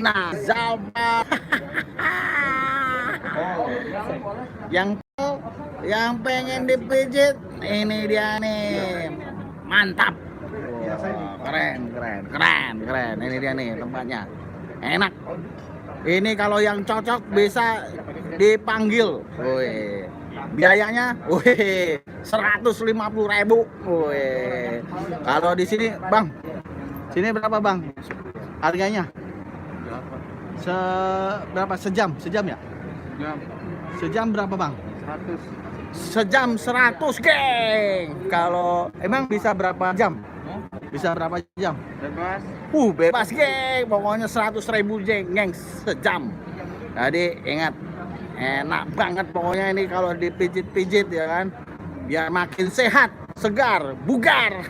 Nah, Zalba. yang yang pengen dipijit ini dia nih. Mantap. Keren. Ini dia nih tempatnya. Enak. Ini kalau yang cocok bisa dipanggil. Woi. Biayanya 150.000. Woi. Kalau di sini, Bang. Sini berapa, Bang? Harganya? Berapa sejam ya? Sejam berapa, Bang? 100. Sejam 100, geng. Kalau emang bisa berapa jam? Bisa berapa jam? Bebas. Bebas, geng. Pokoknya 100.000, geng, sejam. Jadi ingat, enak banget pokoknya ini kalau dipijit-pijit ya kan. Biar makin sehat, segar, bugar.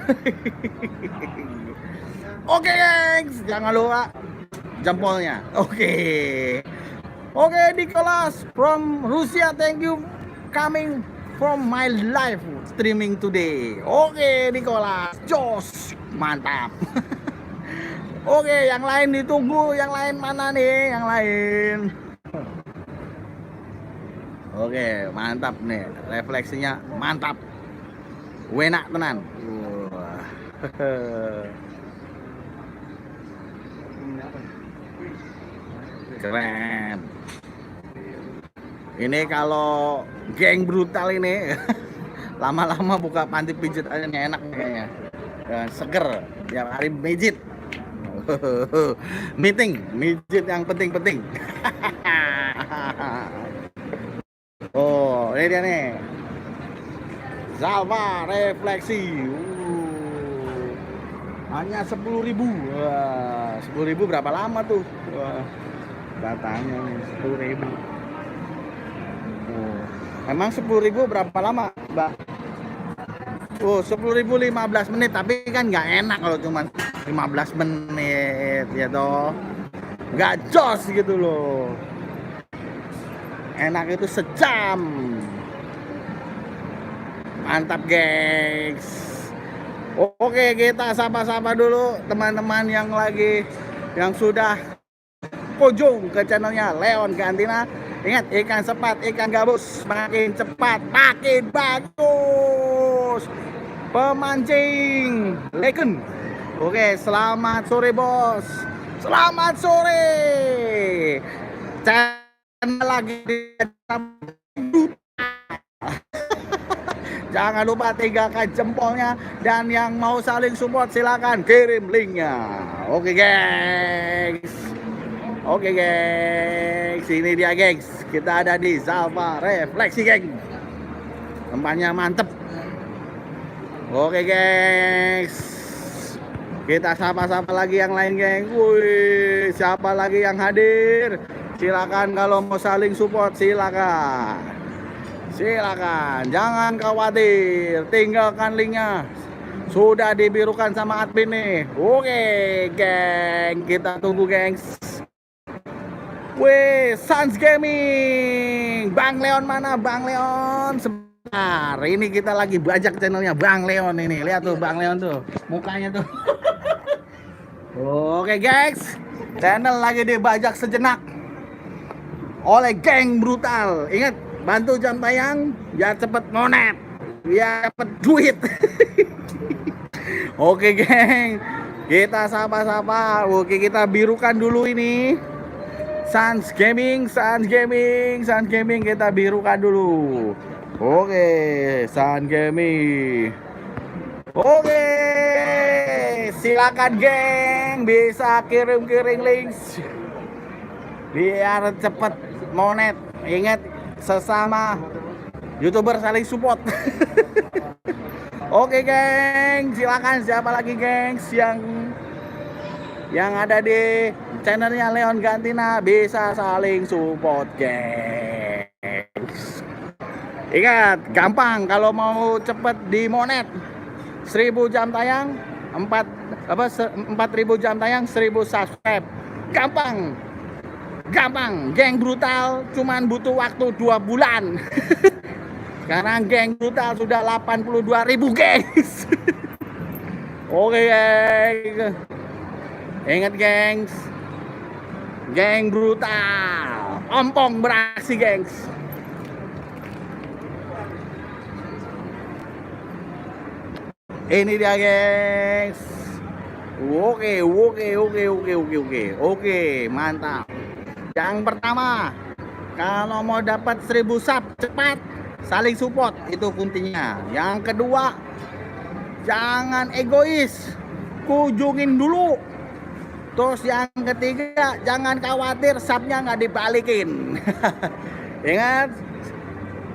Oke, gengs, jangan lupa jempolnya. Oke, Nicholas from Russia, thank you coming from my live streaming today. Oke, Nicholas, jos, mantap. Oke, yang lain ditunggu, yang lain mana nih? Yang lain. Oke, mantap nih, refleksinya mantap. Wenak tenan. Keren. Ini kalau geng brutal ini lama-lama buka panti pijit aja nih, enak kayaknya. Seger tiap hari pijit. Mijit yang penting-penting. Oh, ini dia nih. Zalba refleksi. Hanya 10.000. Wah, 10.000 berapa lama tuh? Wah, datanya nih 10.000. Oh, emang 10.000 berapa lama, Mbak? 10.000 15 menit, tapi kan nggak enak kalau cuma 15 menit ya toh. Nggak jos gitu loh. Enak itu sejam. Mantap, gengs. Oke, kita sapa-sapa dulu teman-teman yang sudah kunjung ke channelnya Leon Gantina. Ingat, ikan sepat, ikan gabus makin cepat, makin bagus. Pemancing legend. Oke, selamat sore, bos. Selamat sore. Channel lagi jangan lupa tinggalkan jempolnya, dan yang mau saling support silakan kirim linknya. Oke, gengs. Ini dia, gengs. Kita ada di Zalba refleksi, geng. Tempatnya mantep. Oke, gengs. Kita sapa-sapa lagi yang lain, geng. Wih, siapa lagi yang hadir? Silakan kalau mau saling support, silakan. Jangan khawatir, tinggalkan linknya, sudah dibirukan sama admin nih. Oke, geng, kita tunggu, gengs. Wih, Sans Gaming, Bang Leon mana? Bang Leon, sebentar, ini kita lagi bajak channelnya Bang Leon ini. Lihat tuh Bang Leon tuh, mukanya tuh. Oke, gengs, channel lagi dibajak sejenak oleh geng brutal. Ingat, bantu jam tayang biar cepet monet, biar cepet duit. Oke, geng, kita sapa-sapa. Oke, kita birukan dulu ini Sans Gaming, kita birukan dulu. Oke, Sans Gaming. Oke, silakan, geng, bisa kirim link biar cepet monet. Ingat, sesama YouTuber saling support. Oke, geng, silakan siapa lagi, gengs, yang ada di channelnya Leon Gantina bisa saling support, gengs. Ingat, gampang kalau mau cepet di monet. 1.000 jam tayang, 4.000 jam tayang, 1.000 subscribe. Gampang, geng brutal cuman butuh waktu 2 bulan. Sekarang geng brutal sudah 82.000, guys. Oke, gengs. Ingat, gengs, Geng brutal, ompong beraksi, gengs. Ini dia, gengs. Oke, mantap. Yang pertama, kalau mau dapat 1000 sub cepat, saling support, itu kuntinya. Yang kedua, jangan egois, kunjungin dulu. Terus yang ketiga, jangan khawatir subnya nggak dibalikin. Ingat,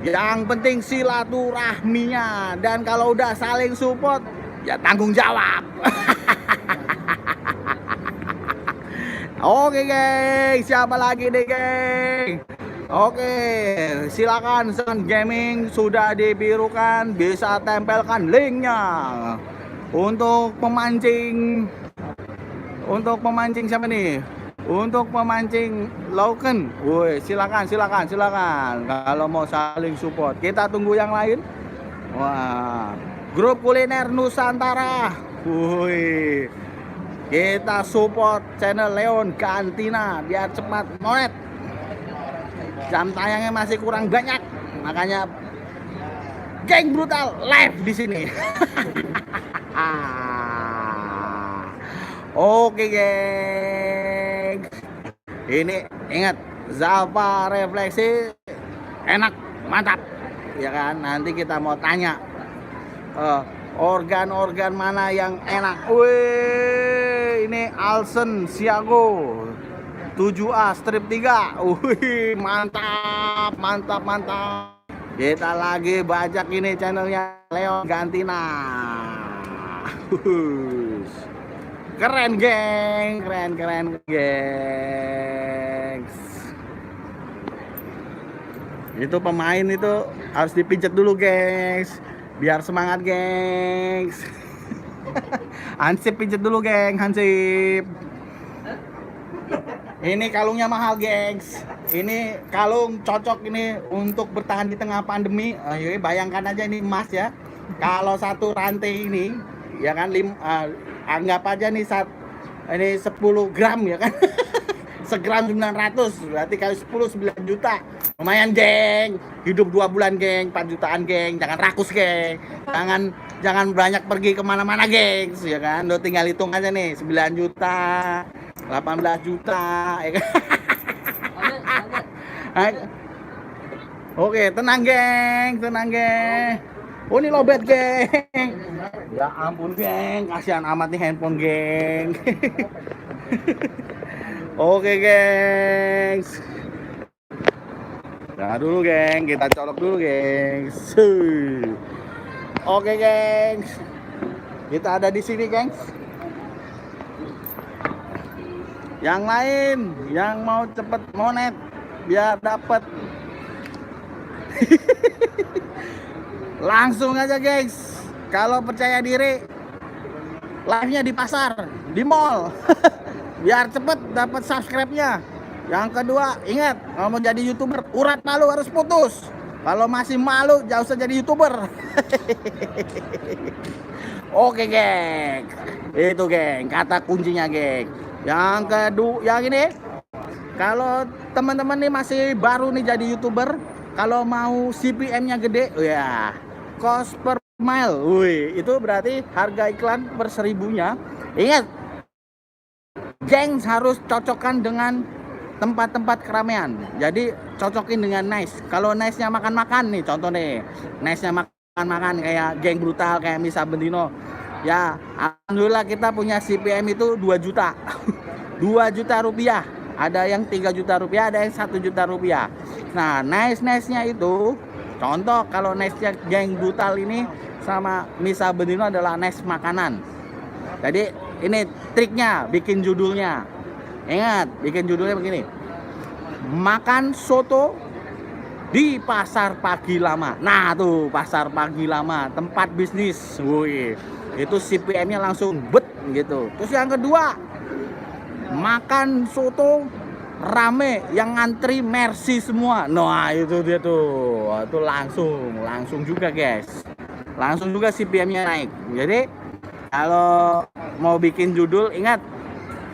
yang penting silaturahminya. Dan kalau udah saling support, ya tanggung jawab. Oke, geng, siapa lagi nih, geng? Oke, silakan Sun Gaming sudah dibirukan, bisa tempelkan linknya untuk memancing siapa nih? Untuk memancing Loken. Woi, silakan. Kalau mau saling support, kita tunggu yang lain. Wah, grup kuliner Nusantara. Woi, kita support channel Leon Cantina biar cepat monet. Jam tayangnya masih kurang banyak, makanya Geng Brutal live di sini. Oke, geng. Ini ingat, Zava Refleksi enak, mantap. Ya kan? Nanti kita mau tanya organ-organ mana yang enak. Wih, ini Alsen Siago 7A strip 3. Wih, mantap. Kita lagi bajak ini channelnya Leon Cantina. Keren, geng. Gengs. Itu pemain itu harus dipijat dulu, gengs. Biar semangat, gengs. Hansip pijat dulu, geng. Hansip. Ini kalungnya mahal, gengs. Ini kalung cocok ini untuk bertahan di tengah pandemi. Ayo, bayangkan aja ini emas ya. Kalau satu rantai ini, ya kan, anggap aja nih ini 10 gram ya kan. Segram 900, berarti kali 10 9 juta. Lumayan, geng. Hidup 2 bulan, geng. 4 jutaan, geng. Jangan rakus, geng. Jangan banyak pergi kemana-mana, geng. Ya kan, lo tinggal hitung aja nih, 9 juta, 18 juta, ya kan? Oke, tenang, geng. Oh, ini lobet, geng. Ya ampun, geng. Kasihan amat nih handphone, geng. Oke, gengs. Nah dulu, geng. Kita colok dulu, gengs. Oke, gengs. Kita ada di sini, gengs. Yang lain yang mau cepet monet biar dapat langsung aja, gengs. Kalau percaya diri, live-nya di pasar, di mall. Biar cepet dapat subscribe-nya. Yang kedua, ingat, kalau mau jadi YouTuber, urat malu harus putus. Kalau masih malu, jauh usah jadi YouTuber. Oke, geng. Itu, geng, kata kuncinya, geng. Yang kedua, yang ini, kalau teman-teman nih masih baru nih jadi YouTuber, kalau mau CPM-nya gede, ya, cost per mile. Wih, itu berarti harga iklan per 1000-nya. Ingat, gengs harus cocokkan dengan tempat-tempat keramaian. Jadi cocokin dengan nice. Kalau nice-nya makan-makan nih, contoh nih, nice-nya makan-makan kayak Geng Brutal, kayak Misa Bendino. Ya, alhamdulillah kita punya CPM itu 2 juta. 2 juta rupiah. Ada yang 3 juta rupiah, ada yang 1 juta rupiah. Nah, nice-nya itu, contoh kalau nice-nya Geng Brutal ini sama Misa Bendino adalah nice makanan. Jadi ini triknya, bikin judulnya. Ingat, bikin judulnya begini. Makan soto di Pasar Pagi Lama. Nah tuh, Pasar Pagi Lama, tempat bisnis. Wih, itu CPM-nya langsung bet gitu. Terus yang kedua, makan soto rame, yang ngantri Mercy semua. Nah itu dia tuh. Itu langsung juga, guys. Langsung juga CPM-nya naik. Jadi kalau mau bikin judul, ingat,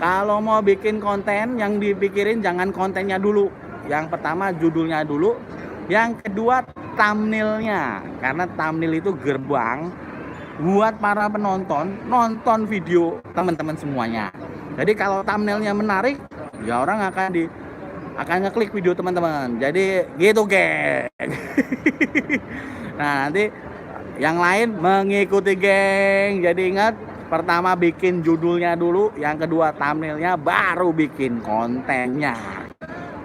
Kalau mau bikin konten, yang dipikirin jangan kontennya dulu. Yang pertama judulnya dulu, yang kedua thumbnailnya. Karena thumbnail itu gerbang buat para penonton nonton video teman-teman semuanya. Jadi kalau thumbnailnya menarik, ya orang akan ngeklik video teman-teman. Jadi gitu, geng. Nah, nanti yang lain mengikuti, geng. Jadi ingat, pertama bikin judulnya dulu, yang kedua thumbnailnya, baru bikin kontennya.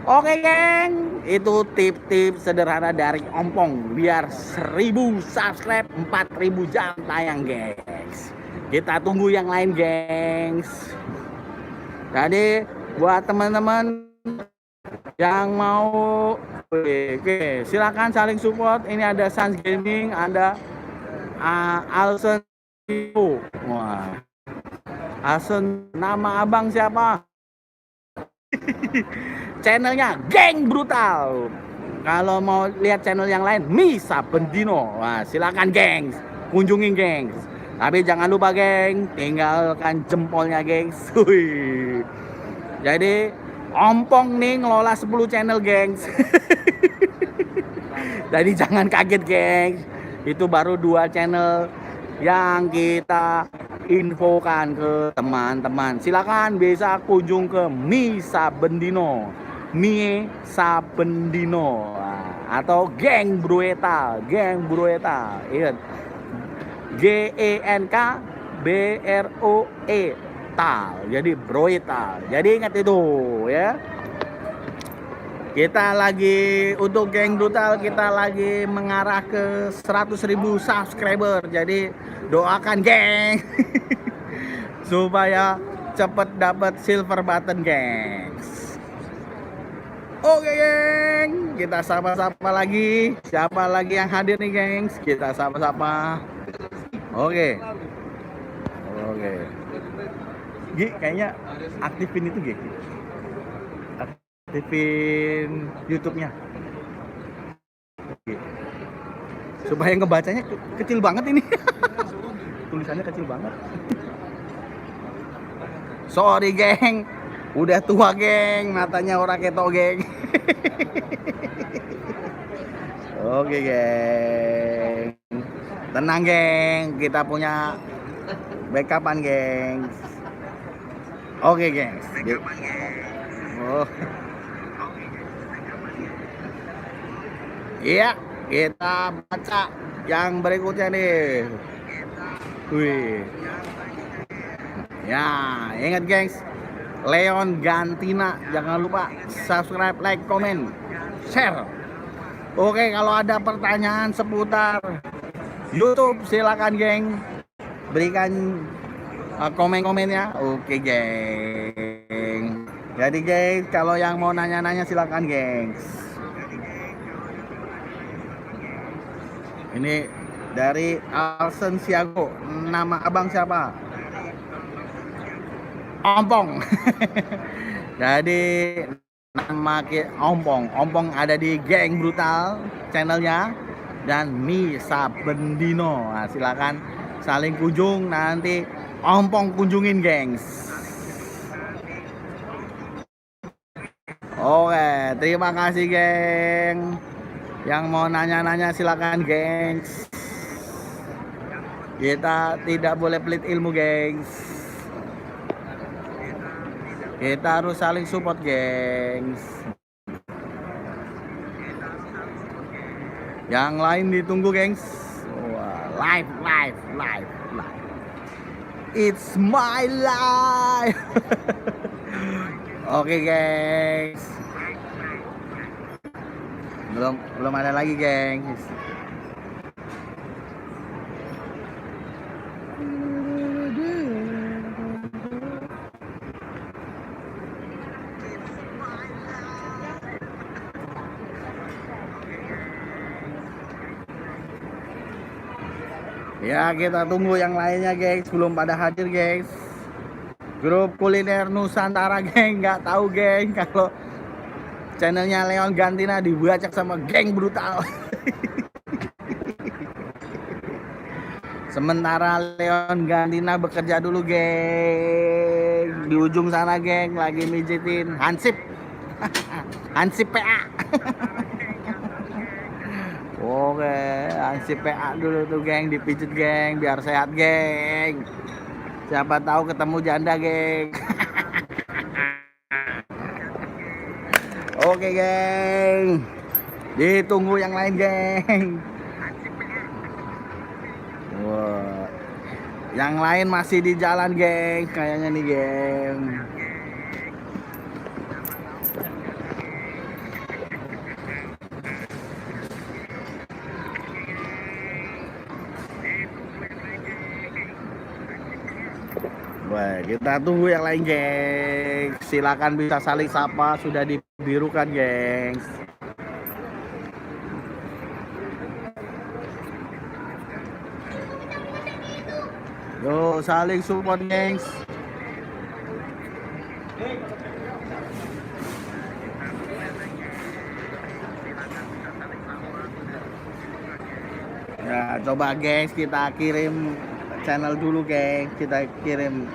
Oke, geng, itu tips-tips sederhana dari Ompong biar 1000 subscribe 4000 jam tayang, gengs. Kita tunggu yang lain, gengs. Jadi buat teman-teman yang mau, oke, silakan saling support. Ini ada Sans Gaming, ada Alson. Wah, Alson, nama abang siapa? Channelnya Geng Brutal. Kalau mau lihat channel yang lain, Misa Bendino. Wah, silakan, gengs, kunjungin, gengs. Tapi jangan lupa, geng, tinggalkan jempolnya, gengs. Jadi Ompong nih ngelola 10 channel, gengs. Jadi jangan kaget, gengs. Itu baru 2 channel yang kita infokan ke teman-teman. Silakan bisa kunjung ke Misa Bendino, Misa Bendino, atau Geng Brutal, Geng Brutal. Ingat, GENK BROE tal. Jadi Brutal. Jadi ingat itu, ya. Kita lagi, untuk Geng Brutal, kita lagi mengarah ke 100.000 subscriber. Jadi doakan, geng. Supaya cepet dapat silver button, gengs. Oke, geng, kita sapa-sapa lagi. Siapa lagi yang hadir nih, gengs? Kita sapa-sapa. Oke. Gi, kayaknya aktifin itu, Gi. Aktifin YouTube-nya. Supaya ngebacanya kecil banget ini. Tulisannya kecil banget. Sorry, geng. Udah tua, geng. Matanya orang ketok, geng. Oke, geng. Tenang, geng. Kita punya backupan, geng. Oke, geng. Oh. Iya, kita baca yang berikutnya nih. Wih. Ya, ingat, gengs, Leon Gantina, jangan lupa subscribe, like, komen, share. Oke, kalau ada pertanyaan seputar YouTube, silakan, geng, berikan komen-komennya. Oke, geng. Jadi, gengs, kalau yang mau nanya-nanya silakan, gengs. Ini dari Alsen Siago. Nama abang siapa? Ompong. Jadi nama Ompong. Ompong ada di Geng Brutal channelnya dan Misa Bendino. Nah, silakan saling kunjung, nanti Ompong kunjungin, gengs. Oke, terima kasih, geng. Yang mau nanya-nanya silakan, gengs. Kita tidak boleh pelit ilmu, gengs. Kita harus saling support, gengs. Yang lain ditunggu, gengs. Live. It's my life. Oke, gengs. Belum ada lagi, gengs. Ya, kita tunggu yang lainnya, gengs. Belum pada hadir, gengs. Grup kuliner Nusantara, geng. Nggak tahu, geng, kalau channelnya Leon Gantina dibacak sama Geng Brutal. Sementara Leon Gantina bekerja dulu, geng. Di ujung sana, geng, lagi mijitin Hansip. Hansip PA. Oke, Hansip PA dulu tuh, geng, dipijit, geng, biar sehat, geng. Siapa tahu ketemu janda, geng. Oke, geng. Ditunggu yang lain, geng. Wah. Yang lain masih di jalan, geng. Kayaknya nih, geng. Wah, kita tunggu yang lain, geng. Silakan bisa saling sapa, sudah dibirukan, geng. Yo, saling support, gengs. Ya, coba, gengs, kita kirim channel dulu, gengs. Kita kirim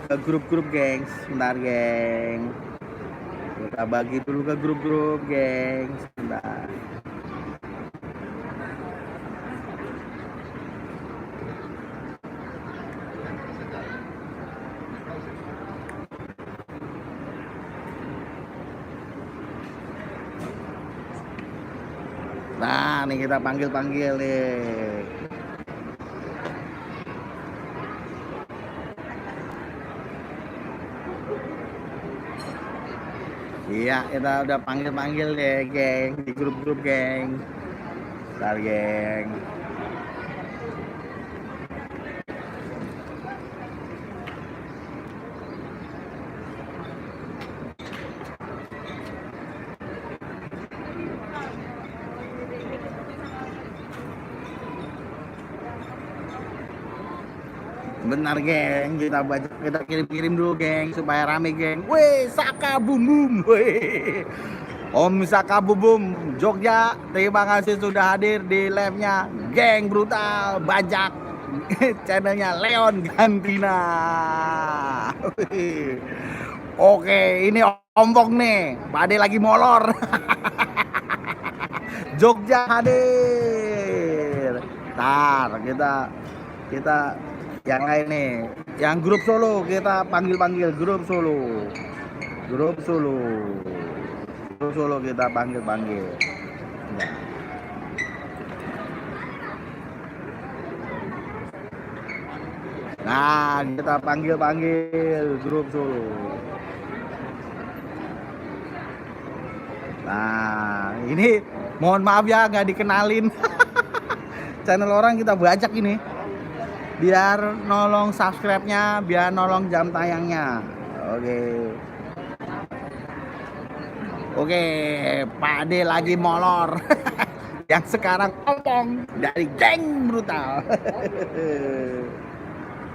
ke grup-grup, gengs. Bentar, geng. Kita bagi dulu ke grup-grup, gengs. Bentar. Nah, nih kita panggil-panggil nih. Iya, kita udah panggil-panggil deh, geng, di grup-grup, geng. Bentar, geng. Benar, geng, kita kirim-kirim dulu, geng, supaya rame, geng. Weh, Saka Bum Bum. Weh. Om Saka Bum Bum Jogja, terima kasih sudah hadir di live-nya. Geng brutal bajak. Channelnya Leon Gantina. Weh. Oke, ini ompong nih. Pak Ade lagi molor. Jogja hadir. Ntar kita yang lain nih, yang grup Solo kita panggil-panggil, grup Solo kita panggil-panggil. Nah, kita panggil-panggil grup Solo. Nah, ini mohon maaf ya nggak dikenalin. Channel orang kita bajak ini. Biar nolong subscribe-nya, biar nolong jam tayangnya. Oke, Pak Ade lagi molor. Yang sekarang ompong dari geng brutal.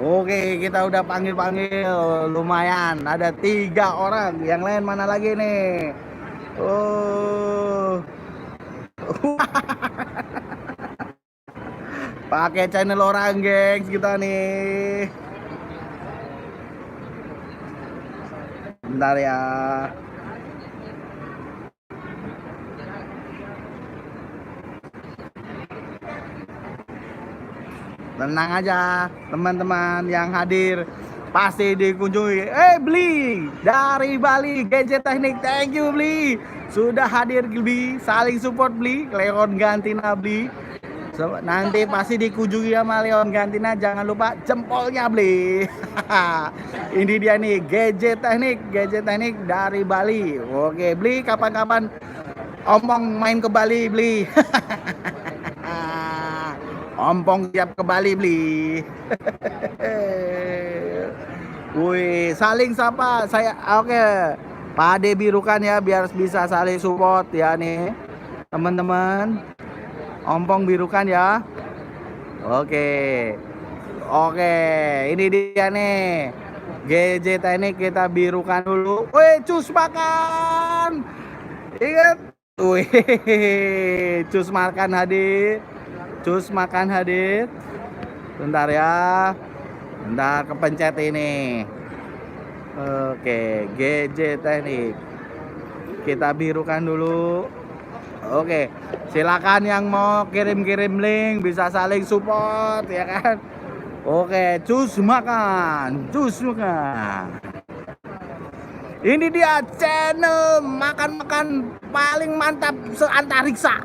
Oke, kita udah panggil-panggil, lumayan. Ada 3 orang. Yang lain mana lagi nih? Oh. Pakai channel orang, gengs, kita nih. Bentar ya. Tenang aja, teman-teman yang hadir pasti dikunjungi. Bli dari Bali, Gadget Teknik, thank you, Bli. Sudah hadir, Bli. Saling support, Bli. Leon Gantina, Bli. So, nanti pasti dikunjungi sama Leon Gantina, jangan lupa jempolnya, Bli. Ini dia nih, Gadget Teknik dari Bali. Oke, Bli, kapan-kapan ompong main ke Bali, Bli. Ompong siap ke Bali, Bli. Wih, saling sapa. Saya oke. Pak Ade birukan ya biar bisa saling support ya nih, teman-teman. Ompong birukan ya. Oke, ini dia nih. GJ Teknik kita birukan dulu. Wih, cus makan. Ingat. Wih, cus makan hadir. Bentar ya. Bentar kepencet ini. Oke, GJ Teknik. Kita birukan dulu. Oke, silakan yang mau kirim-kirim link bisa saling support ya kan. Oke, cus makan, cus makan. Ini dia channel makan-makan paling mantap se-antariksa.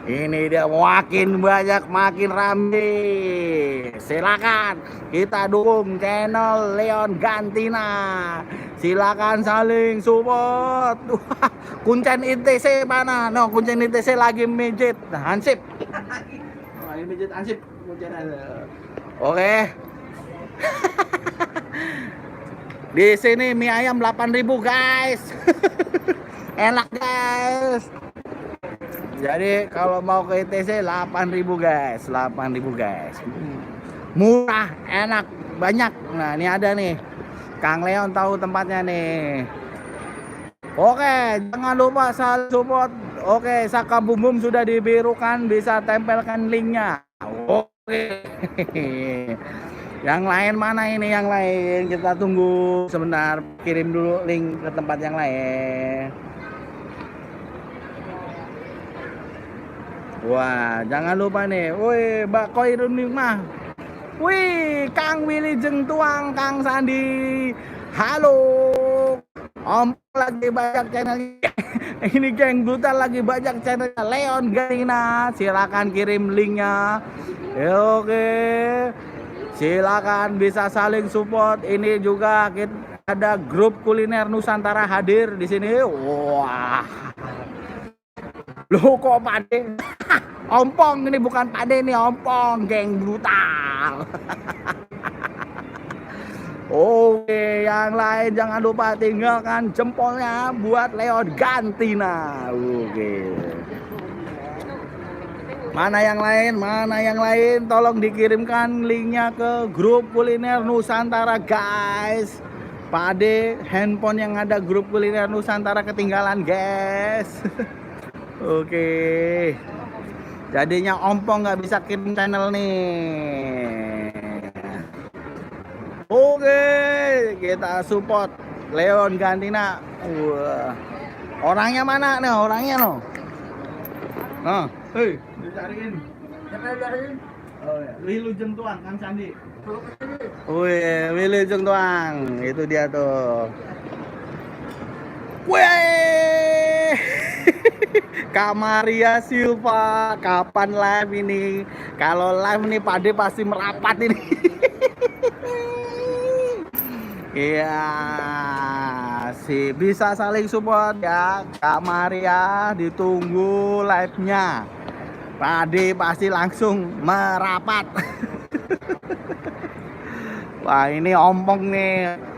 Ini dia makin banyak makin rame. Silakan kita dukung channel Leon Gantina. Silakan saling support. Kuncen ITC mana? No, Kuncen ITC lagi mijit hansip. Oh, ini mijit hansip. Kuncen ada. Oke. Di sini mie ayam 8.000 guys. Enak guys. Jadi kalau mau ke ITC 8.000 guys, 8.000 guys. Murah, enak, banyak. Nah, ini ada nih. Kang Leon tahu tempatnya nih. Oke, jangan lupa saling support. Oke, Saka Bum Bum sudah dibirukan, bisa tempelkan linknya. Oke. Yang lain mana ini yang lain? Kita tunggu sebentar, kirim dulu link ke tempat yang lain. Wah, jangan lupa nih. Woi, Mbak Koirun mah. Wih, Kang Willy Jeng Tuang, Kang Sandi. Halo. Om lagi banyak channel. Ini geng brutal lagi banyak channel Leon Gantina. Silakan kirim linknya. Oke. Silakan bisa saling support. Ini juga kita ada grup kuliner Nusantara hadir di sini. Wah. Loh kok Pade? Ompong ini bukan Pade nih, ompong geng brutal. Oke, yang lain jangan lupa tinggalkan jempolnya buat Leon Gantina. Oke. Mana yang lain? Mana yang lain? Tolong dikirimkan linknya ke grup kuliner Nusantara guys. Pade handphone yang ada grup kuliner Nusantara ketinggalan guys. Oke, jadinya ompong nggak bisa kirim channel nih. Oke, kita support Leon Gantina. Wah, orangnya mana nih? Orangnya no? Nah, hei, dicariin. Siapa dicariin? Oh ya, Wilujeng Tuang, Kang Sandi. Wih, Wilujeng Tuang, itu dia tuh. Wih. Kak Maria Silva, kapan live ini? Kalau live nih Pade pasti merapat ini. Iya, sih bisa saling support ya. Kak Maria ditunggu live-nya. Pade pasti langsung merapat. Wah, ini ompong nih.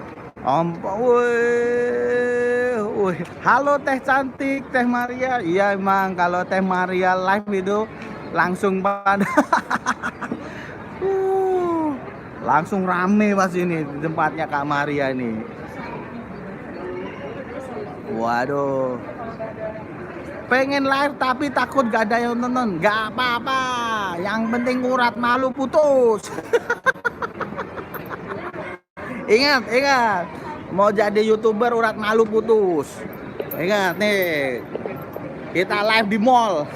Ompong, wih, halo Teh cantik, Teh Maria. Iya emang kalau Teh Maria live itu langsung pada langsung rame pas ini tempatnya Kak Maria ini. Waduh, pengen live tapi takut gak ada yang nonton. Gak apa-apa, yang penting urat malu putus. Ingat, mau jadi YouTuber urat malu putus. Ingat nih, kita live di mall.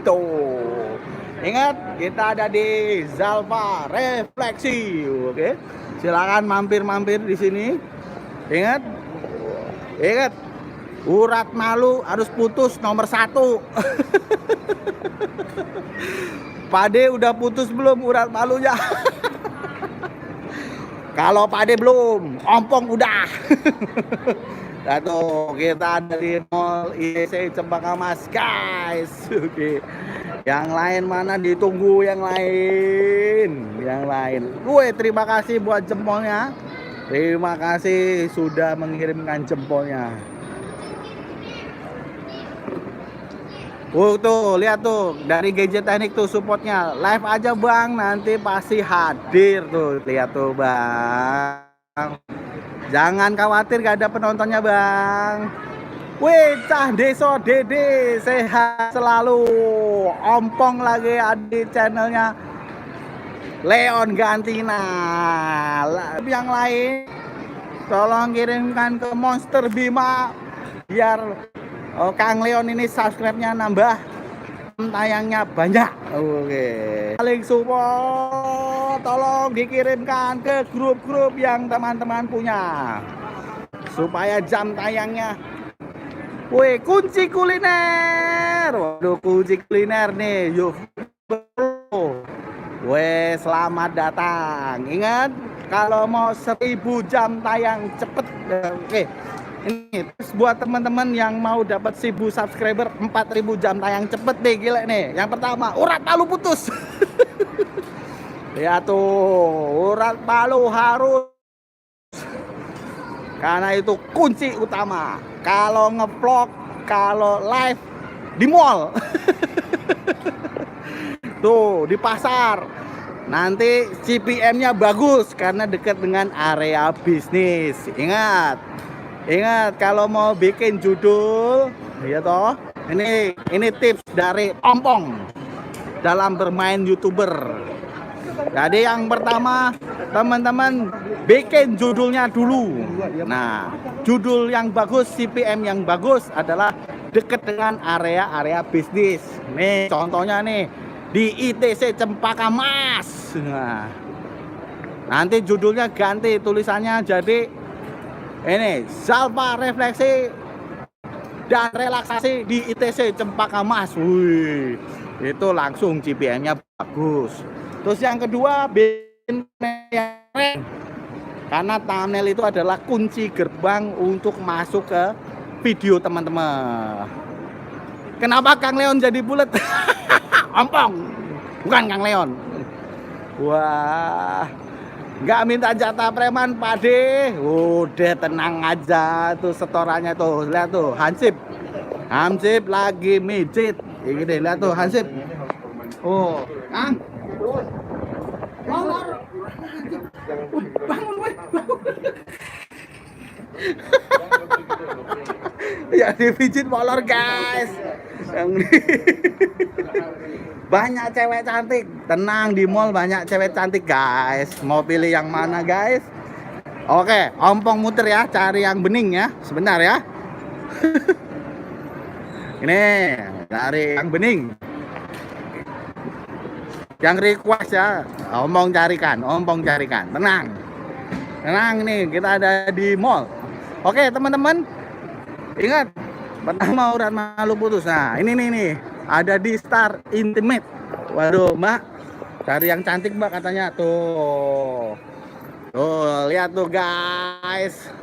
Tuh, ingat kita ada di Zalfa Refleksi. Oke, silakan mampir di sini. Ingat, urat malu harus putus nomor 1. Pade udah putus belum urat malunya? Kalau Pade belum, ompong udah. Nah tuh, kita ada di Mall ITC Cempaka Mas guys. Oke. Yang lain mana ditunggu yang lain. Gue terima kasih buat jempolnya. Terima kasih sudah mengirimkan jempolnya. Tuh, lihat tuh dari Gadget Teknik tuh supportnya. Live aja bang, nanti pasti hadir tuh. Lihat tuh bang. Jangan khawatir gak ada penontonnya bang. Wih, Cah Deso Dede sehat selalu. Ompong lagi ada di channelnya Leon Gantina. Yang lain tolong kirimkan ke Monster Bima biar Kang Leon ini subscribe-nya nambah, tayangnya banyak. Oke. Saling support, tolong dikirimkan ke grup-grup yang teman-teman punya supaya jam tayangnya. Woi, kunci kuliner. Waduh, kunci kuliner nih. Yuk. Woi, selamat datang. Ingat, kalau mau 1000 jam tayang cepet. Oke. Ini buat teman-teman yang mau dapat 1000 subscriber, 4000 jam tayang cepet deh, gila nih. Yang pertama, urat palu putus. Ya tuh, urat palu harus, karena itu kunci utama kalau ngevlog, kalau live di mall. Tuh, di pasar. Nanti CPM-nya bagus karena dekat dengan area bisnis. Ingat. Ingat, kalau mau bikin judul, ya toh. Ini tips dari Ompong dalam bermain YouTuber. Jadi yang pertama, teman-teman bikin judulnya dulu. Nah, judul yang bagus, CPM yang bagus adalah dekat dengan area-area bisnis. Nih, contohnya nih di ITC Cempaka Mas. Nah, nanti judulnya ganti, tulisannya jadi ini, Zalfa refleksi dan relaksasi di ITC Cempaka Mas. Wih, itu langsung CPM-nya bagus. Terus yang kedua, bikin thumbnail, karena thumbnail itu adalah kunci gerbang untuk masuk ke video teman-teman. Kenapa Kang Leon jadi bulat? Ompong, bukan Kang Leon. Wah, nggak minta jatah preman Pak De. Udah tenang aja tuh, setorannya tuh, lihat tuh, Hansip lagi mijit. Ini deh, lihat tuh Hansip. Oh, Kang. Molor. Bangun weh. Ya dipijit molor guys. Banyak cewek cantik, tenang, di mall banyak cewek cantik guys. Mau pilih yang mana guys? Oke, Ompong muter ya, cari yang bening ya. Sebentar ya. Ini cari yang bening. Yang request ya, Ompong carikan. Tenang nih, kita ada di mall. Oke teman-teman, ingat, pertama urat malu putus. Nah ini nih, ada di Star Intimate. Waduh mbak, cari yang cantik mbak katanya. Tuh lihat tuh guys,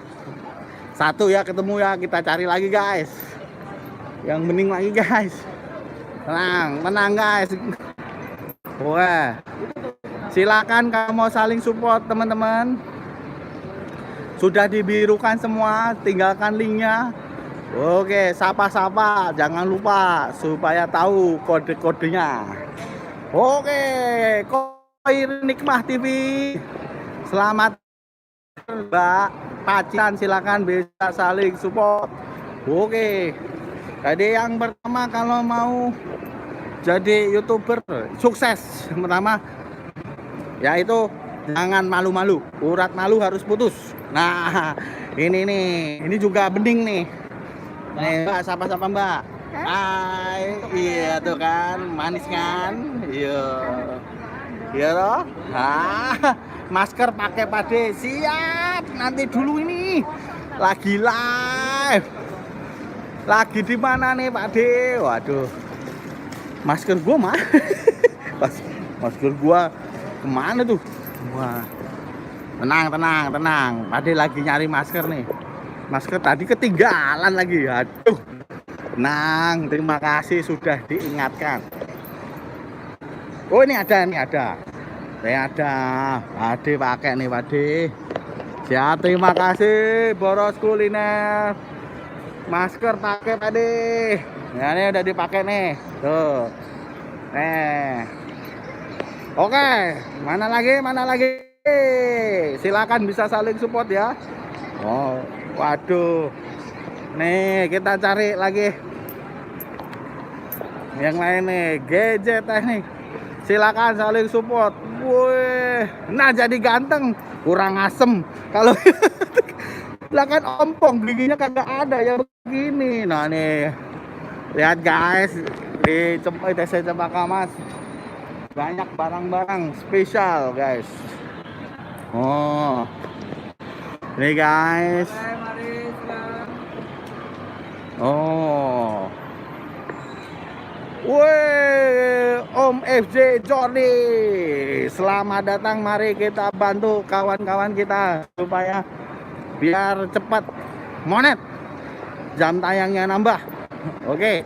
satu ya ketemu ya, kita cari lagi guys, yang bening lagi guys. Tenang guys. Wah, silakan kalau mau saling support teman-teman. Sudah dibirukan semua, tinggalkan linknya. Oke, sapa-sapa, jangan lupa supaya tahu kode-kodenya. Oke, Koir Nikmah TV. Selamat Mbak Pacitan, silakan bisa saling support. Oke. Jadi yang pertama kalau mau jadi YouTuber sukses, pertama yaitu jangan malu-malu, urat malu harus putus. Nah, ini juga bening nih. Nih, Mbak, sapa-sapa Mbak. Hai, iya tuh kan, manis kan? Iya toh? Masker pakai Pade, siap. Nanti dulu ini lagi live. Lagi di mana nih Pak De? Waduh, masker gua mah. Masker gua kemana tuh? Wah, tenang. Pak De lagi nyari masker nih. Masker tadi ketinggalan lagi. Aduh, tenang. Terima kasih sudah diingatkan. Oh ini ada. Pak De pakai nih Pak De. Siap, terima kasih boros kuliner. Masker pakai Pak De. Nah, ini udah dipakai nih. Tuh. Oke, mana lagi? Silakan bisa saling support ya. Oh, waduh. Nih, kita cari lagi yang lain nih, GJ Teknik. Silakan saling support. Woi, Nah jadi ganteng, kurang asem. Kalau lah kan ompong, giginya kagak ada ya begini. Nah nih, lihat guys, di ITC Cempaka Mas banyak barang-barang spesial guys. Oh, ini guys. Oh, woi, Om FJ Jordi, selamat datang. Mari kita bantu kawan-kawan kita supaya biar cepat monet, jam tayangnya nambah. Oke,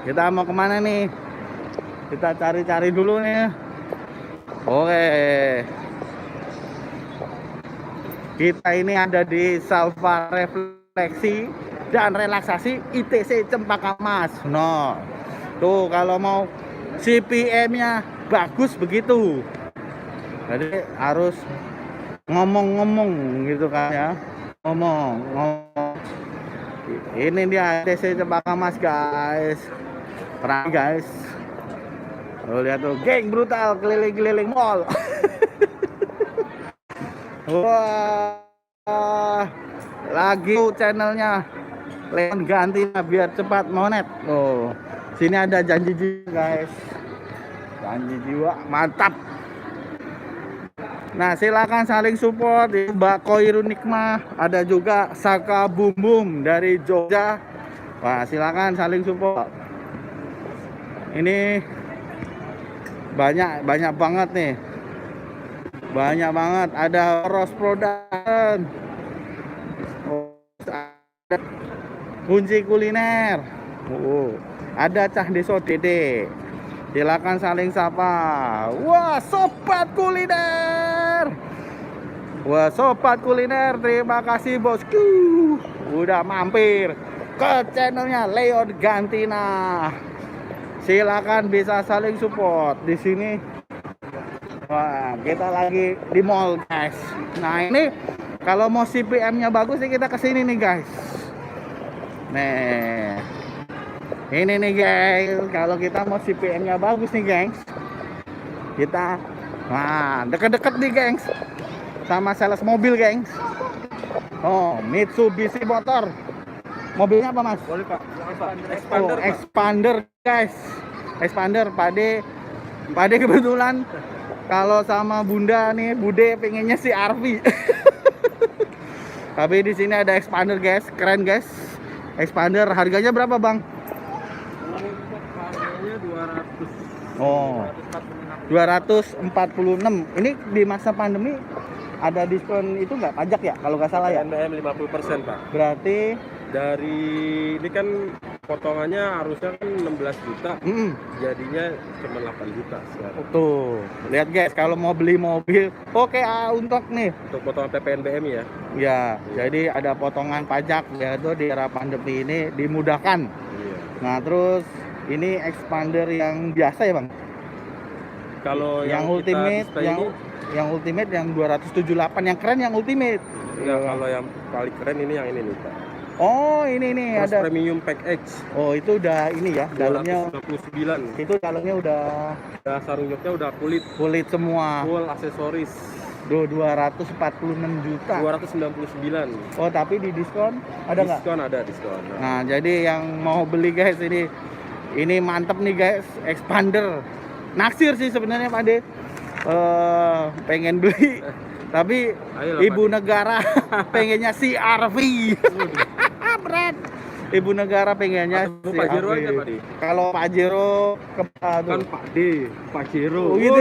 kita mau kemana nih? Kita cari-cari dulu nih. Oke, kita ini ada di Salva Refleksi dan Relaksasi ITC Cempaka Mas. No, tuh kalau mau CPM-nya bagus begitu, jadi harus ngomong-ngomong gitu kan ya. Ngomong. Ini dia ITC Cempaka Mas guys. Perang guys. Oh, lihat tuh, geng brutal keliling-keliling mall. Wah, lagi channelnya Leon ganti biar cepat monet. Oh, sini ada janji jiwa guys. Janji jiwa mantap. Nah, silakan saling support di Mbak Koirun Nikmah, ada juga Saka Bum Bum dari Jogja. Wah, silakan saling support. Ini banyak banget nih. Banyak banget, ada Rose Production. Ada kunci kuliner. Oh, ada Cah Deso Dede. Silakan saling sapa. Wah, sobat kuliner. Wah, sobat kuliner, terima kasih bosku udah mampir ke channelnya Leon Gantina. Silakan bisa saling support di sini. Wah, kita lagi di mall guys. Nah ini kalau mau CPM-nya bagus nih kita kesini nih guys. Nih. Ini nih guys, kalau kita mau CPM-nya bagus nih gengs, kita deket-deket nih gengs sama sales mobil gengs. Oh, Mitsubishi motor. Mobilnya apa mas? Boleh pak. Expander, Expander guys. Expander. Pade kebetulan kalau sama bunda nih, bude pengennya si RV. Tapi di sini ada Expander guys, keren guys. Expander harganya berapa bang? Harganya 200. Oh, 246. Ini di masa pandemi ada diskon itu nggak pajak ya? Kalau nggak salah ya? PNBM 50% pak. Berarti dari ini kan potongannya harusnya kan 16 juta, jadinya cuma 8 juta sekarang. tuh, lihat guys, kalau mau beli mobil, oke untuk nih. Untuk potongan PPNBM ya? Ya, jadi ada potongan pajak ya itu di era pandemi ini dimudahkan. Iya. Nah, terus ini Expander yang biasa ya bang? Kalau yang ultimate, yang ultimate yang 278, yang keren yang ultimate. Ya, kalau yang paling keren ini yang ini nih pak. Oh ini nih Cross ada Premium Pack X. Oh itu udah ini ya, dalamnya 299. itu dalamnya udah Sarung joknya udah kulit semua. full aksesoris. 246 juta. 299. Oh tapi di diskon ada nggak? Diskon ada diskon. Nah jadi yang mau beli guys ini mantep nih guys, Expander. Naksir sih sebenarnya Pak De. Pengen beli tapi Ayolah, ibu Pak. negara pengennya CR-V. Berat. Ibu negara pengennya Atau Pajero aja Pak De. Kalau Pajero Kan Pak D, Pajero. Oh, gitu.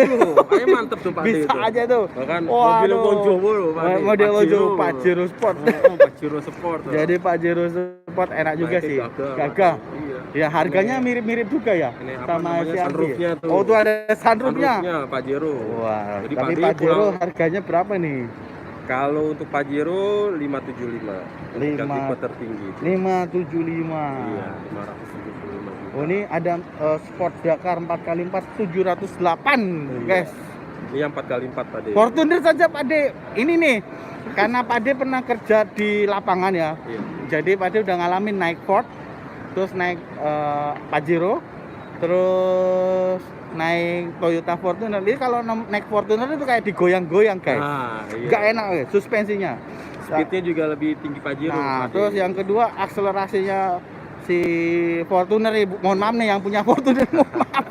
Ayo mantep tuh Pak D. bisa aja tuh. Bahkan Waduh. mobil Bonjowo loh Pak D. Model Bonjowo Pajero Sport. Pajero Sport. Jadi Pajero Sport enak juga itu sih. gagah. Gagah. Iya. Ya harganya mirip-mirip juga ya Ini apa sama namanya, CR-V. sunroofnya tuh. Oh tuh ada sunroofnya. Pajero. Wah, Jadi tapi Pak D Pajero pulang- harganya berapa nih? Kalau untuk Pajero 575. Tingkat tipe tertinggi. 575. Iya, 575 juta. Oh ini ada Sport Dakar 4x4 708 guys. Ini yang 4x4 Pak D. Fortuner saja Pak De. Ini nih karena Pak De pernah kerja di lapangan ya. Iya. Jadi Pak De udah ngalamin naik Ford, terus naik Pajero, terus naik Toyota Fortuner. Jadi kalau naik Fortuner itu kayak digoyang-goyang guys. Iya. Nggak enak guys, suspensinya. Speednya juga lebih tinggi Pajero. Nah, terus yang kedua akselerasinya si Fortuner, mohon maaf nih yang punya Fortuner, mohon maaf.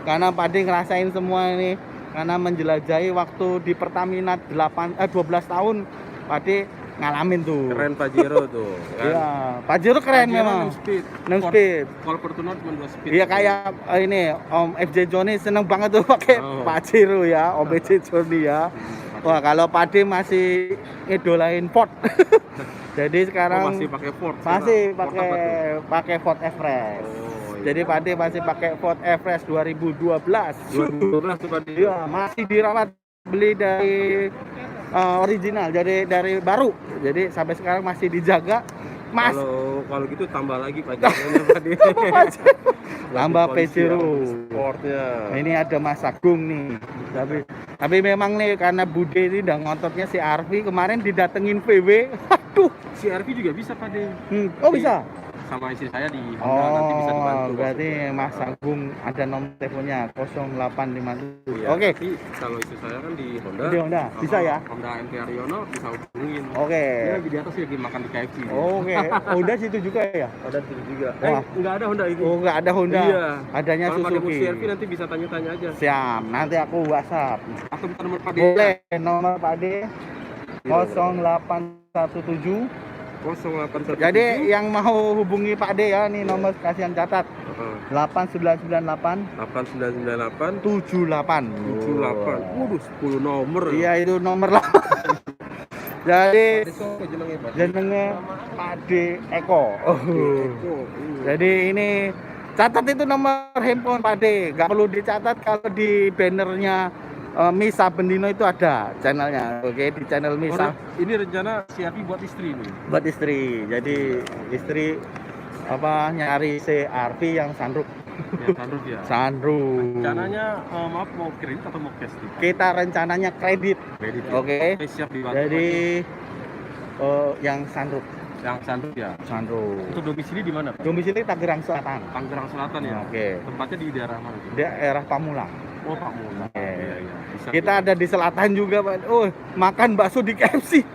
Karena Pak De ngerasain semua ini, karena menjelajahi waktu di Pertamina 12 tahun, Pak De ngalamin tuh. Keren Pajero tuh. Kan? Iya, Pajero keren Pajero memang. 6 speed. 6 speed. Kalau Fortuner cuma 2 speed. Iya kayak ini Om FJ Joni seneng banget tuh pakai Pajero ya, Om FJ Joni ya. Wah, kalau Pak De masih idolain Ford. Jadi sekarang masih pakai Ford. Masih Ford apa tuh? pakai Ford Everest. Iya. Jadi Pak De masih pakai Ford Everest 2012. 2012 tuh Pak De. Iya, masih dirawat, beli dari original, jadi dari baru. Jadi sampai sekarang masih dijaga. Mas, kalau gitu tambah lagi pajaknya Pak De. tambah Pajero. Sportnya. Ini ada Mas Agung nih. Tapi memang nih karena Bude ini udah ngototnya si Arfi kemarin didatengin VW. Aduh, Si RV juga bisa Pak De. Oh bisa. Sama istri saya di Honda nanti bisa dibantu. Berarti Mas Agung ada nomor teleponnya 0857. Iya, Oke. tapi kalau istri saya kan di Honda. Di Honda, bisa ya? Honda MT Ariono bisa hubungin. Oke. Dia lagi di atas lagi makan di KFC. Oke. Honda situ juga ya? Honda itu juga. Wah. Enggak ada Honda ini. Oh, nggak ada Honda. Iya. Adanya Kalau pada mau Suzuki. CRV nanti bisa tanya-tanya aja. Siap, nanti aku WhatsApp. Atau minta nomor Pak De. Boleh, nomor Pak De 0817. 0817. Jadi yang mau hubungi Pak De ya, nih nomor kasihan catat. 8998 8998 78. 78. Waduh, 10 nomor. Iya, itu nomor lah. Jadi Besok jenenge Pak De. jenenge Pak De Eko. Jadi ini catat itu nomor handphone Pak De. Gak perlu dicatat, kalau di bannernya Misa Bendino itu ada channelnya. Oke, di channel Misa. Ini rencana CRV buat istri nih. Buat istri. Jadi istri apa nyari CRV yang sunroof. Ya, sunroof ya. Sunroof. Rencananya maaf mau kredit atau mau cash nih? Kita rencananya kredit. Kredit. Ya. Oke. Siap dibantu. Jadi yang sunroof. Yang sunroof ya. Sunroof. Untuk domisili di mana? Pak? Domisili Tangerang Selatan. Tangerang Selatan ya. Oke. Tempatnya di daerah mana? Pak? Daerah Pamulang. Oh, Pak Mula. Oke. Iya, iya. Bisa. Kita ada di selatan juga, Pak. Oh, makan bakso di KFC.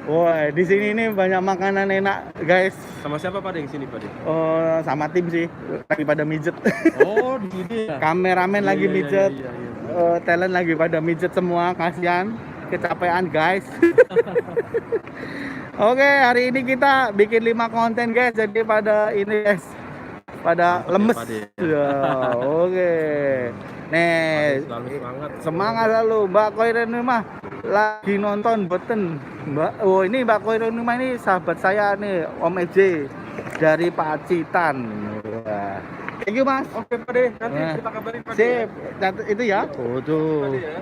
Wah, di sini ini banyak makanan enak, guys. Sama siapa Pak De yang sini Pak De? Oh, sama tim sih. Lagi pada mijet. Oh, di sini ya. Kameramen lagi Iya, mijet. iya, iya. Talent lagi pada mijet semua, kasihan. Kecapean, guys. Oke, hari ini kita bikin 5 konten, guys. Jadi pada ini, guys. Pada lemes. Pak De. Ya, oke. Nih, Selalu semangat. semangat lalu Mbak Koiren mah lagi nonton beten Mbak. Oh, ini Mbak Koiren mah ini sahabat saya nih, Om EJ dari Pacitan. Wah. Thank you, Mas. Oke Pak De, nanti Nah. kita kabarin Pak De. Sip, catat itu ya. Oh, Pak tuh. De ya.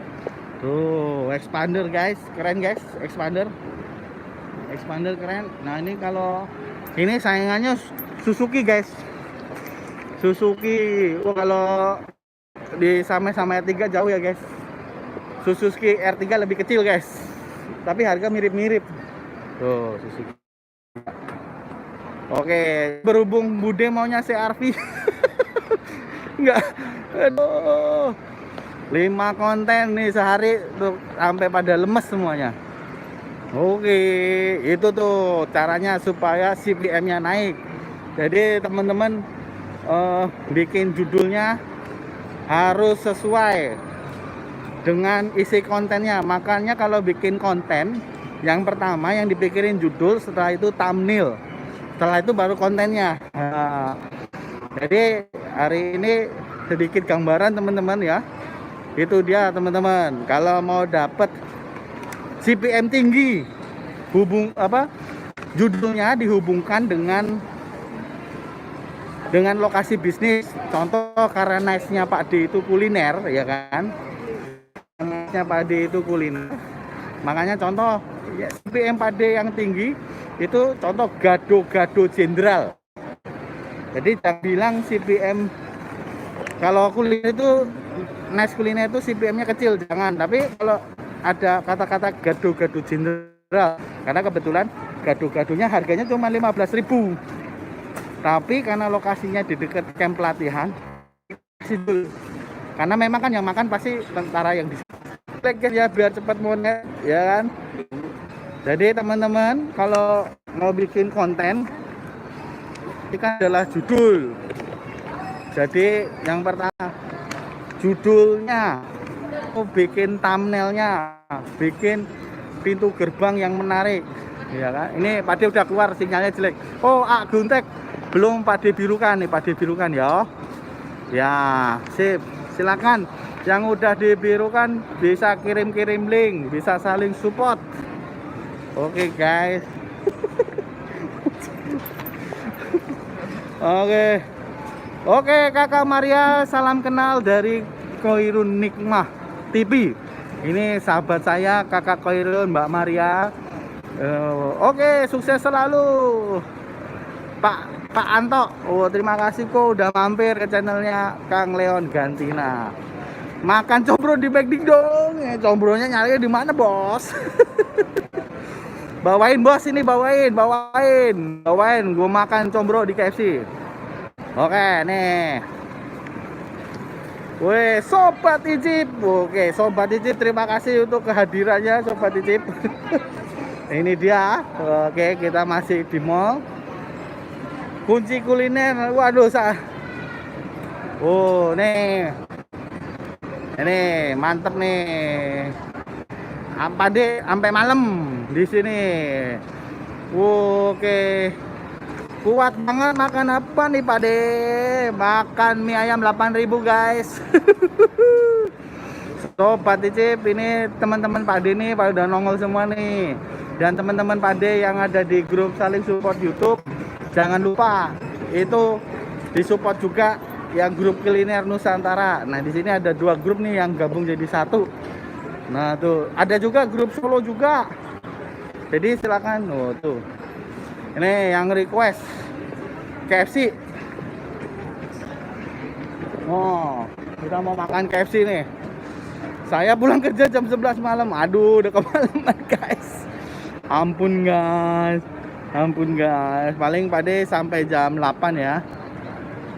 Tuh, expander, guys. Keren, guys. Expander. Expander keren. Nah, ini kalau ini saingannya Suzuki, guys. Suzuki. Oh, kalau di sama R3 jauh ya, guys. Suzuki R3 lebih kecil, guys. Tapi harga mirip-mirip. Tuh, Suzuki. Oke, berhubung Bude maunya CRV. Enggak. Aduh. 5 konten nih sehari tuh sampai pada lemes semuanya. Oke, itu tuh caranya supaya CPM-nya naik. Jadi teman-teman bikin judulnya harus sesuai dengan isi kontennya. Makanya kalau bikin konten, yang pertama yang dipikirin judul, setelah itu thumbnail, setelah itu baru kontennya. Jadi hari ini sedikit gambaran teman-teman ya. Itu dia teman-teman. Kalau mau dapat CPM tinggi, judulnya dihubungkan dengan lokasi bisnis. Contoh karena nice-nya Pak D itu kuliner, ya kan? Nice-nya Pak D itu kuliner. Makanya contoh ya, CPM Pak D yang tinggi itu contoh gado-gado jenderal. Jadi jangan bilang CPM kalau kuliner itu nice kuliner itu CPM-nya kecil, jangan. Tapi kalau ada kata-kata gado-gado jenderal, karena kebetulan gado-gadonya harganya cuma 15.000. Tapi karena lokasinya di dekat camp pelatihan, situ. Karena memang kan yang makan pasti tentara yang di sini ya, biar cepat monet, ya kan. Jadi teman-teman kalau mau bikin konten, ini kan adalah judul. Jadi yang pertama judulnya, bikin thumbnailnya, bikin pintu gerbang yang menarik, ya kan. Ini Pade udah keluar, sinyalnya jelek. Oh, Guntek belum Pade birukan nih, Pade birukan ya. Ya, sip. Silakan yang udah dibirukan bisa kirim-kirim link, bisa saling support. Oke, guys. Oke, Kakak Maria, salam kenal dari Koirun Nikmah TV. Ini sahabat saya, Kakak Koirun, Mbak Maria. Oke, sukses selalu, Pak Anto. Oh, terima kasih kok udah mampir ke channelnya Kang Leon Gantina. Makan combro di McD dong. Combronya nyari di mana, Bos? Bawain, Bos, ini bawain. Gue makan combro di KFC. Oke, nih. Weh, Sobat Icip. Oke, Sobat Icip, terima kasih untuk kehadirannya, Sobat Icip. Ini dia. Oke, kita masih di mall. Kunci kuliner. Waduh, oh, nih. Ini mantep nih. Apa deh sampai malam di sini. Oke. Kuat banget. Makan apa nih, Pak De? Makan mie ayam 8.000, guys. Sobat Icip, ini teman-teman Pak De nih pada udah nongol semua nih. Dan teman-teman Pak De yang ada di grup saling support YouTube, jangan lupa itu disupport juga yang grup kuliner Nusantara. Nah, di sini ada 2 grup nih yang gabung jadi satu. Nah, tuh ada juga grup Solo juga. Jadi silakan. Oh, tuh. Ini yang request KFC. Oh, kita mau makan KFC nih. Saya pulang kerja jam 11 malam. Aduh, udah kemalaman, guys. Ampun, guys. Paling Pade sampai jam 8 ya.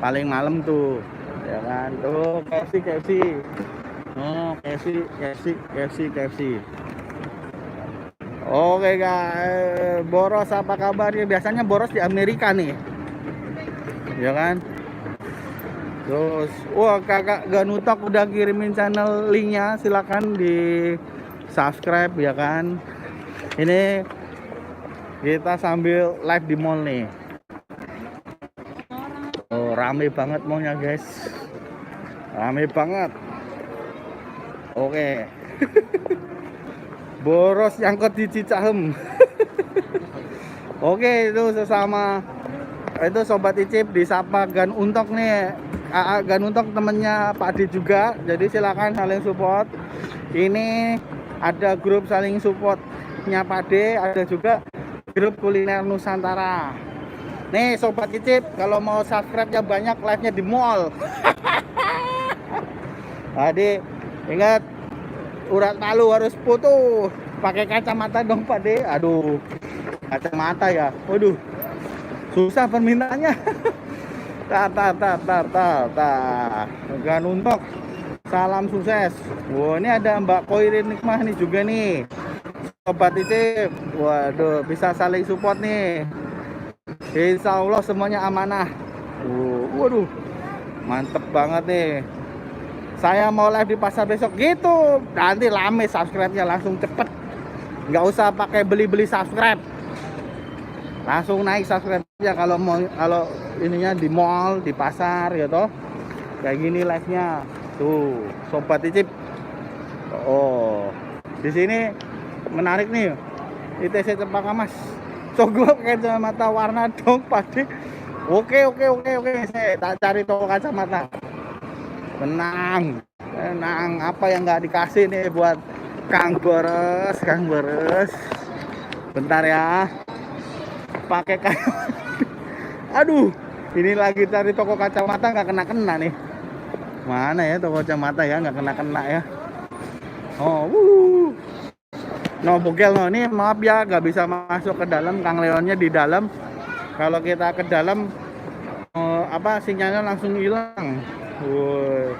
Paling malam tuh. Ya kan? Tuh, KFC. Oh, KFC. Oke, guys. Boros apa kabarnya? Biasanya Boros di Amerika nih. Ya kan? Terus, wah, Kakak Ganutok udah kirimin channel linknya, silakan di subscribe ya kan. Ini kita sambil live di mall nih. Oh, rame banget mallnya, guys. Rame banget. Oke. Boros nyangkut di Cicahem. Oke, itu sesama itu Sobat Icip disapa Gan Untok nih. Gan Untok temennya Pak Adi juga. Jadi silakan saling support. Ini ada grup saling supportnya Pak Ade, ada juga grup kuliner Nusantara. Nih Sobat Icip, kalau mau subscribe-nya banyak, live-nya di mall. Tadi ingat urat palu harus foto. Pakai kacamata dong Pak De. Aduh, kacamata ya. Waduh, susah permintaannya. Gan Untok, salam sukses. Wah, ini ada Mbak Koirin Nikmah nih juga nih. Sobat Icip, waduh, bisa saling support nih. Insya Allah semuanya amanah. Waduh, mantep banget nih. Saya mau live di pasar besok gitu. Nanti rame subscribe-nya langsung cepet. Nggak usah pakai beli-beli subscribe. Langsung naik subscribe-nya kalau mau, kalau ininya di mall, di pasar gitu. Kayak gini live-nya. Tuh, Sobat Icip. Oh, di sini menarik nih. ITC Cempaka Mas. Coba pakai kacamata warna dong, Pak De. Oke. Saya tak cari toko kacamata. Tenang. Apa yang nggak dikasih nih buat Kang Boros. Bentar ya. Pakai kacamata. Aduh, ini lagi cari toko kacamata nggak kena nih. Mana ya toko kacamata ya, nggak kena ya. Oh, no bogel no. Ini maaf ya, nggak bisa masuk ke dalam. Kang Leonnya di dalam. Kalau kita ke dalam apa sinyalnya langsung hilang. Woi,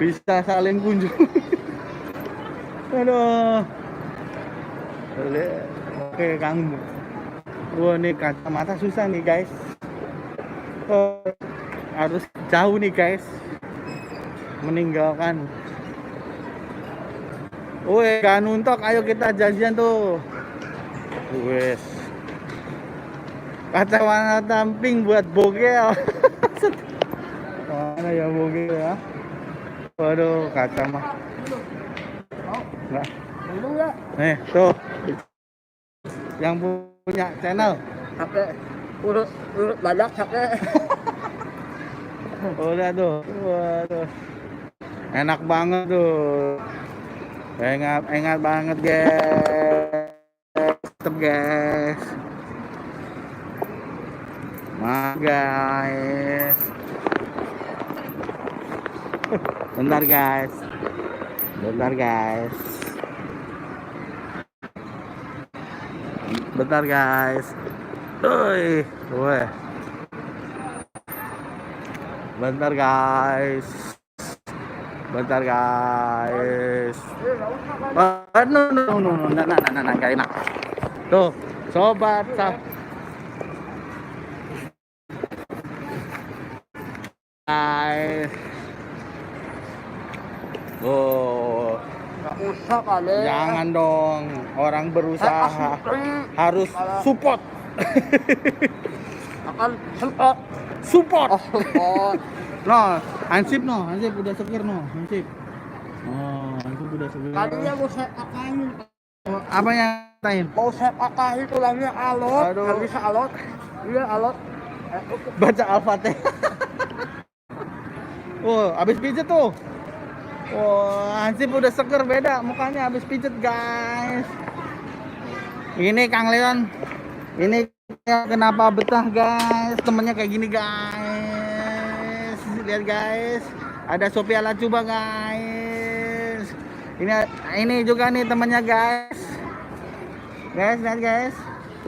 bisa saling kunjung. Aduh. Oke Kang. Wah nih kacamata susah nih guys. Harus jauh nih guys. Meninggalkan. Woi, Kanuntok, ayo kita janjian tuh. Wes. Kacamata pink buat bogel. Mana ya bogel ya? Waduh, kacamata. Enggak. Nih, tuh. Yang punya channel. Capek. Urut banyak capek. Udah tuh. Waduh. Enak banget tuh. Ingat banget guys. Tetep guys. Guys. Bentar guys. Bentar guys. Woi. Bentar guys. No, gak enak. Tuh, sobat guys. Oh, Nggak usah kali. jangan dong. Orang berusaha harus support. Akan sempat. Support. Oh, support. No, Hansip udah seger no, Hansip. Oh, Hansip udah seger. Tadinya mau saya pakain. Apa yang lain? Mau saya pakain tulangnya alot. Aduh. Nggak bisa alot. Iya alot. Baca Al-Fatihah. Oh, habis pijet tuh. Wah, Hansip udah seger, beda mukanya habis pijet guys. Ini Kang Leon. Ini kenapa betah guys? Temennya kayak gini guys. Lihat guys, ada Sophia Lacuba guys. Ini juga nih temennya guys. Lihat guys.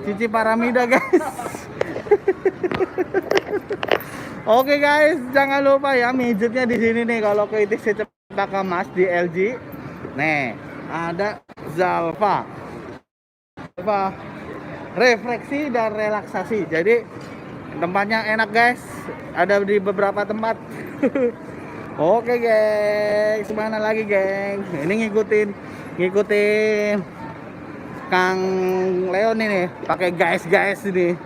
Cici Paramida guys. Oke guys, jangan lupa ya mijetnya di sini nih kalau ke ITC Cempaka Mas di LG. Nih, ada Zalfa. Refleksi dan relaksasi. Jadi tempatnya enak guys. Ada di beberapa tempat. Oke guys, mana lagi geng? Ini ngikutin Kang Leon ini pakai guys ini.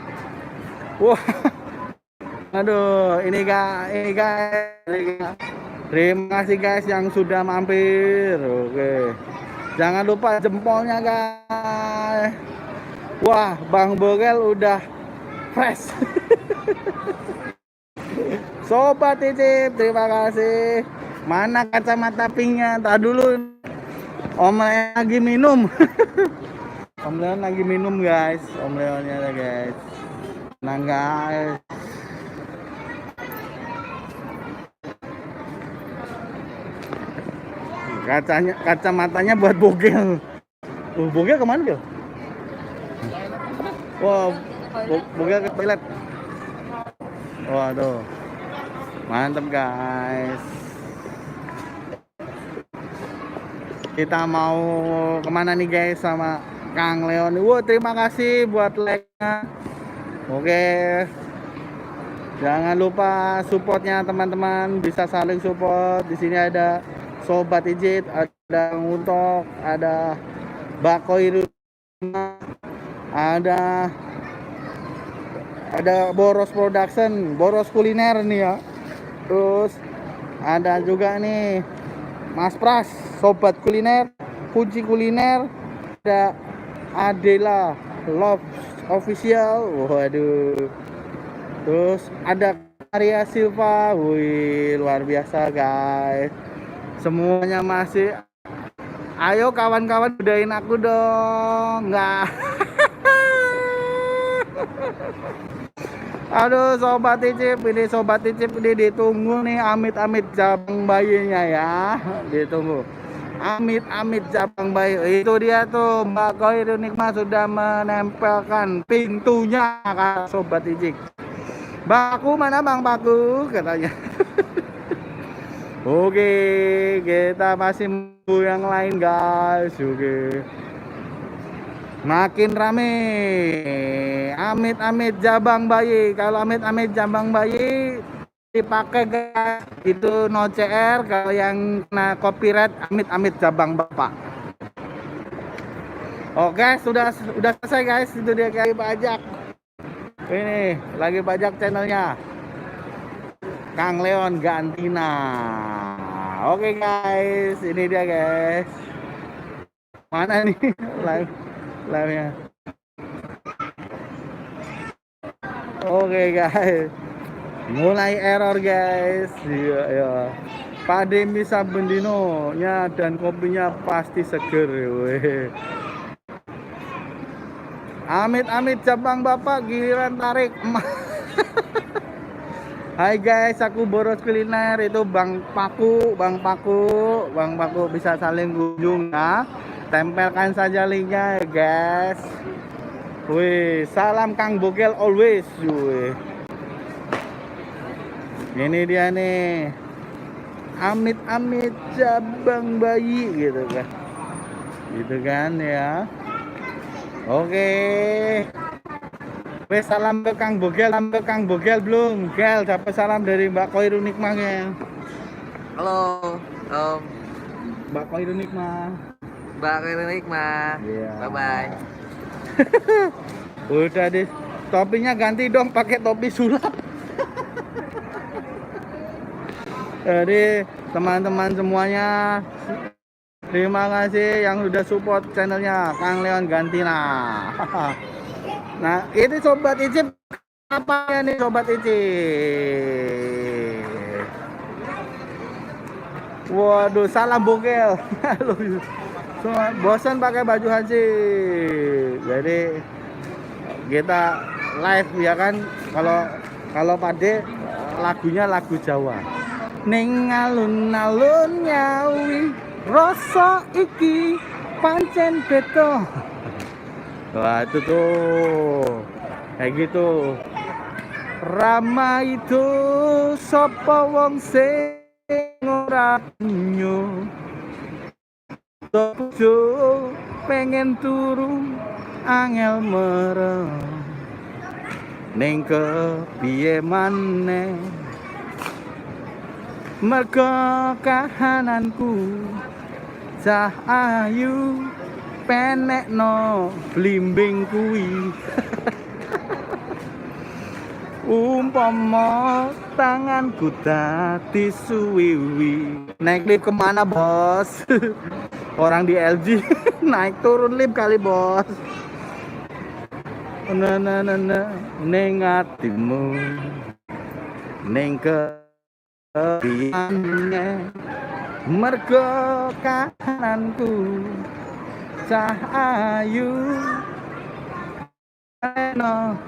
Wah. Aduh, ini guys. Terima kasih guys yang sudah mampir. Oke. Jangan lupa jempolnya guys. Wah, Bang Bogel udah fresh. Sobat Icip, terima kasih. Mana kacamata pinknya? Tadi dulu Om Leon lagi minum. Om Leon lagi minum guys. Om Leonnya guys. Nah guys. Kacamatanya buat Bogel. Bogel kemana Bel? Wah, Bogel ke toilet. Waduh. Mantap guys. Kita mau kemana nih guys sama Kang Leon? Wah, terima kasih buat like-nya. Oke. Jangan lupa supportnya teman-teman, bisa saling support. Di sini ada Sobat Ijit, ada Nguntok, ada Bakoy, ada Boros Production, Boros Kuliner nih ya. Terus ada juga nih Mas Pras, Sobat Kuliner, Kunci Kuliner, ada Adela Love Official. Waduh. Terus ada Maria Silva. Wih, luar biasa guys. Semuanya masih. Ayo kawan-kawan udahin aku dong. Enggak. Aduh Sobat Icip, ini ditunggu nih amit-amit cabang bayinya ya. Ditunggu. Amit-amit cabang bayi. Itu dia tuh Mbak Koirun Nikmah sudah menempelkan pintunya Sobat Icip. Paku mana Bang Paku katanya. Oke, kita masih menunggu yang lain guys. Oke. Makin rame. Amit-amit jabang bayi. Kalau amit-amit jabang bayi dipakai guys, itu no CR. Kalau yang kena copyright amit-amit jabang bapak. Oke, sudah selesai guys. Itu dia kali pajak. Ini lagi pajak channelnya Kang Leon Gantina. Oke guys, ini dia guys. Mana nih live-nya? Oke guys, mulai error guys. Iya ya. Pade bisa bendinonya dan kopinya pasti seger. Weh. Amit-amit cabang bapak giliran tarik. Hai guys, aku boros kuliner. Itu Bang Paku bisa saling kunjung ya. Tempelkan saja linknya ya guys. Wih, salam Kang Bogel always. Wih. Ini dia nih. Amit-amit cabang bayi gitu kan. Gitu kan ya. Oke. Wes salam ke Kang Bogel belum? Gel, dapat salam dari Mbak Koirun Nikmah ya. Halo, Mbak Koirun Nikmah. Mbak Nikmah. Iya. Bye bye. Udah deh. Topinya ganti dong pakai topi sulap. Jadi teman-teman semuanya, terima kasih yang sudah support channelnya Kang Leon Gantina. Nah, ini Sobat Icip apa ya nih Sobat Icip? Waduh, salam Bogel. Bosan pakai baju haji. Jadi kita live ya kan. Kalau Pade lagunya lagu Jawa. Ning alun-alun nyawi rasa iki pancen beto. Wah itu tuh kayak gitu. Rama itu sapa wong sing ora nyu. Tojo pengen turu angel merem. Ning kepiye maneh mergo kahananku cah ayu penekno blimbing kuwi. Umpama tanganku dadi suwiwi. Naik lift kemana bos? Orang di LG naik turun lift kali bos. Na ning atimu ning kepiye mergo kahananku cah ayu no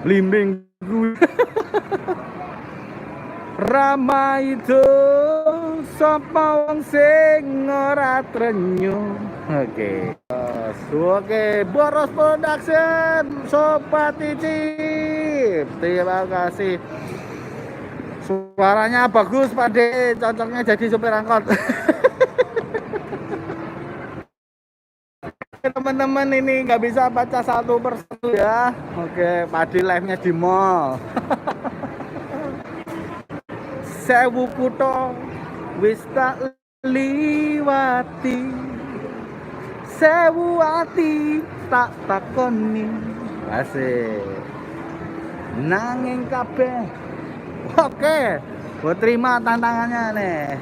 blimbing gue. Rama itu sapa wong sing ora trenyu. Oke. Oke, Boros Production Sobat Icip. Terima kasih. Suaranya bagus Pade, cocoknya jadi supir angkot. Teman-teman ini nggak bisa baca satu persatu ya. Oke, Pade live-nya di mall. Sewu kutho wis tak liwati. Sewu ati tak takoni. Asik. Nanging kabeh. Oke, gue terima tantangannya nih.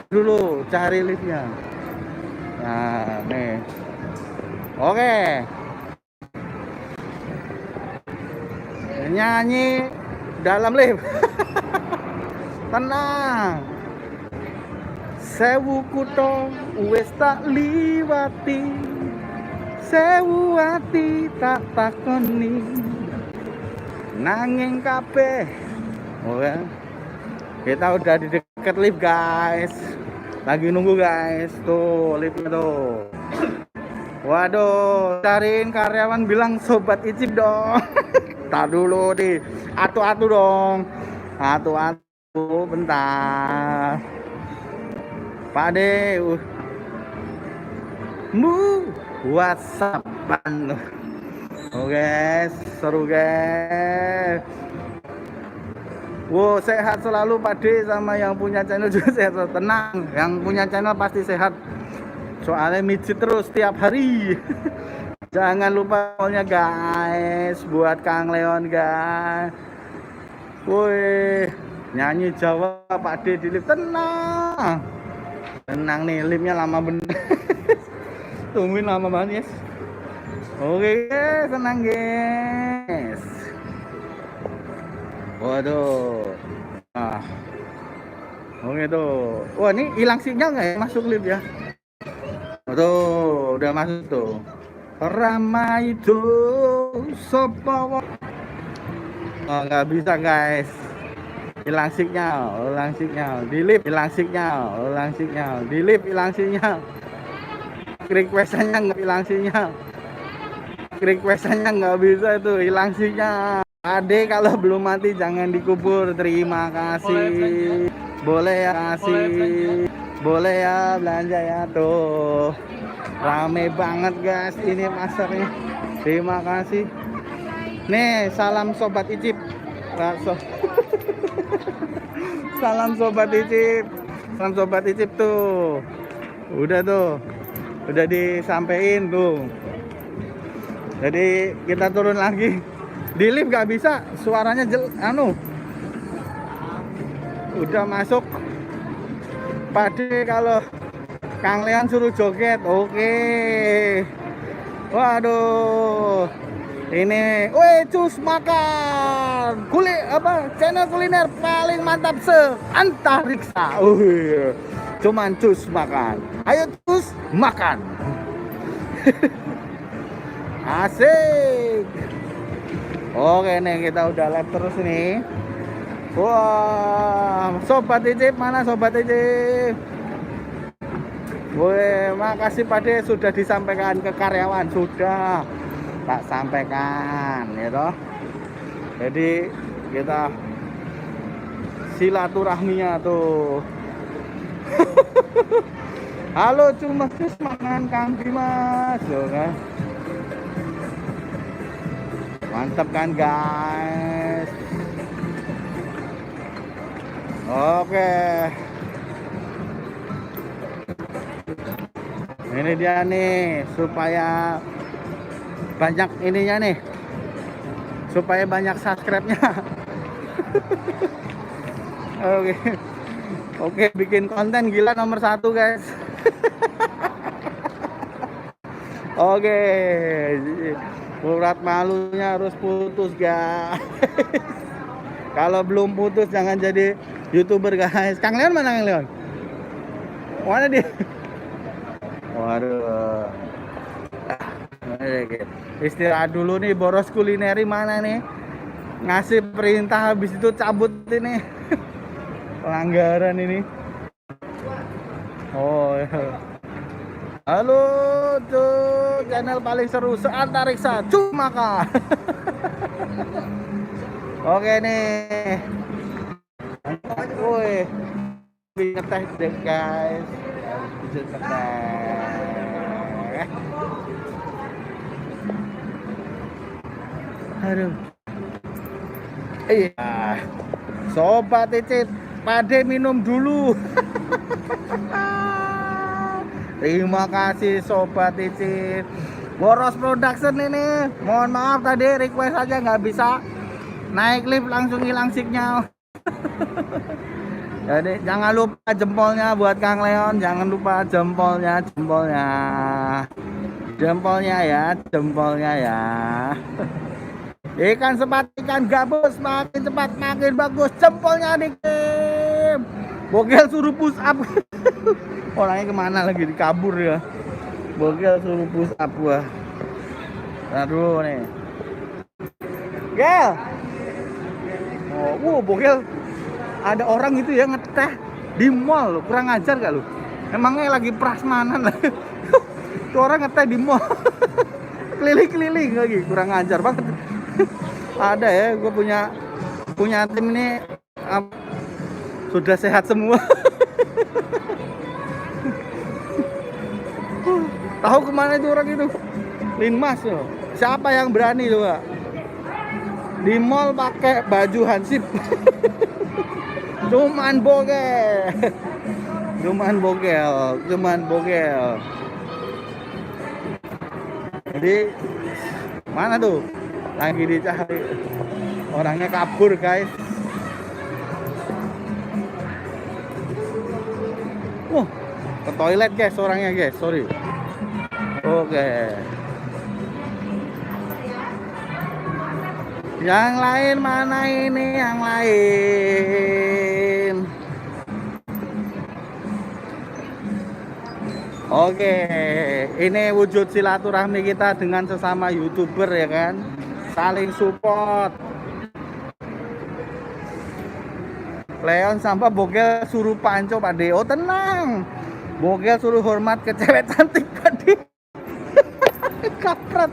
Dulu cari liftnya. Nah, nih. Oke. Nyanyi dalam lift. Tenang. Sewu kutho wis tak liwati. Sewu ati tak takoni. Nanging kabeh. Oke. Kita udah di dekat lift guys. Lagi nunggu guys. Tuh liftnya tuh. Waduh, cariin karyawan bilang Sobat Icip dong. tar dulu nih. Atu-atu dong. Atu-atu bentar. Pak De. WhatsAppan. Oke, seru guys. Wow, sehat selalu Pak De, sama yang punya channel juga sehat. Tenang, yang punya channel pasti sehat. Soalnya mijit terus tiap hari. Jangan lupa follow-nya guys, buat Kang Leon guys. Woi, nyanyi Jawa Pak De di lift. Tenang. Tenang nih, liftnya lama bener. Tungguin lama banget guys. Oke guys, tenang guys. Waduh. Nah. Oke tuh. Wah, ini hilang sinyal nggak ya masuk lift ya? Tuh, udah masuk tuh. Ramai itu sopo. Oh, nggak bisa guys. Hilang sinyal, di lift hilang sinyal, di lift hilang sinyal. Requestannya nggak hilang sinyal. Requestannya nggak bisa itu, hilang sinyal. Ade kalau belum mati jangan dikubur. Terima kasih. Boleh ya kasih. Boleh ya belanja ya tuh. Rame banget guys ini pasarnya. Terima kasih. Nih, salam sobat Icip. Salam sobat Icip. Salam sobat Icip tuh. Udah tuh. Udah disampein tuh. Jadi kita turun lagi. Di lift gak bisa, suaranya udah masuk. Pak De kalau Kang Leon suruh joget, oke. Waduh, ini, cus makan, channel kuliner paling mantap se-antariksa. Cuman cus makan, ayo cus makan. Asik. Oke nih, kita udah live terus nih. Wah, sobat Icip, mana sobat Icip? Woi, makasih Pak De sudah disampaikan ke karyawan, sudah tak sampaikan ya toh. Jadi kita silaturahminya tuh. Halo cuma mangan Kang Dimas, loh kan. Mantap kan guys. Oke. Ini dia nih, supaya banyak ininya nih, supaya banyak subscribe-nya. Oke, bikin konten gila nomor 1 guys. Oke, urat malunya harus putus guys. Kalau belum putus jangan jadi YouTuber guys. Kang Leon mana Kang Leon? Mana dia? Waduh. Istirahat dulu nih, boros kulineri mana nih? Ngasih perintah habis itu cabut ini. Pelanggaran ini. Oh ya. Halo tuh, channel paling seru se-antariksa, cuma kah. Oke nih. Woi. Ngeteh deh guys. Bisa ngeteh. Aduh. Iya. Sobat Icip, Pak De minum dulu. Terima kasih Sobat Icip. Boros Production ini. Mohon maaf tadi request aja nggak bisa naik lift, langsung hilang sinyal. Jadi jangan lupa jempolnya buat Kang Leon. Jangan lupa jempolnya ya. Ikan sepat, ikan gabus, makin cepat makin bagus. Jempolnya dikirim. Bogel suruh push up. Orangnya kemana lagi, dikabur ya. Bogel suruh push up gua. Aduh nih. Gel. Oh, Bogel. Ada orang itu ya ngeteh di mall, kurang ajar gak lu? Emangnya lagi prasmanan lah. Tuh orang ngeteh di mall. Keliling-keliling lagi, kurang ajar banget. Ada ya, gue punya tim ini sudah sehat semua. Tahu kemana itu orang itu? Linmas loh. Siapa yang berani coba? Di mall pakai baju hansip. Cuman bogel. Jadi mana tuh? Lagi dicari. Orangnya kabur, guys. Ke toilet, guys, orangnya, guys. Sorry. Oke. Yang lain mana ini? Yang lain. Oke, ini wujud silaturahmi kita dengan sesama YouTuber ya kan. Saling support. Leon sampai bogel suruh panco Pak De. Oh tenang. Bogel suruh hormat ke cewek cantik Pak De. Kapret.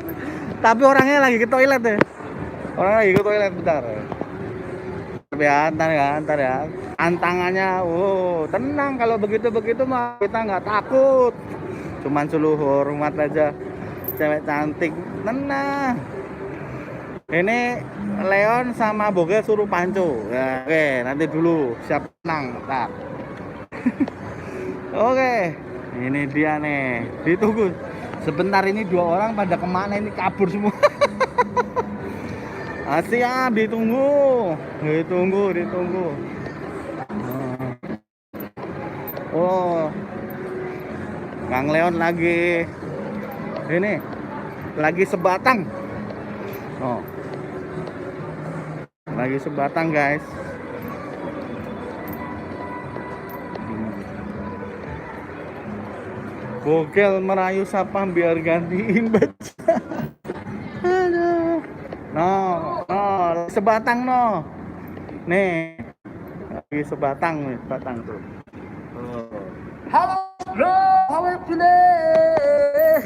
Tapi orangnya lagi ke toilet deh. Orang lagi ke toilet bentar. Ntar ya. Antangannya, tenang kalau begitu mah kita nggak takut. Cuman suruh hormat aja cewek cantik. Tenang. Ini Leon sama Bogel suruh panco. Ya, oke, nanti dulu siap tenang. Bentar. Oke, ini dia nih. Ditunggu. Sebentar ini dua orang pada kemana ini kabur semua. Siap, ditunggu. Oh, Kang Leon lagi sebatang. Oh, lagi sebatang guys. Bogel merayu Sapam biar gantiin baca. No, sebatang no. Nih, lagi sebatang tuh. Halo bro, how are you today?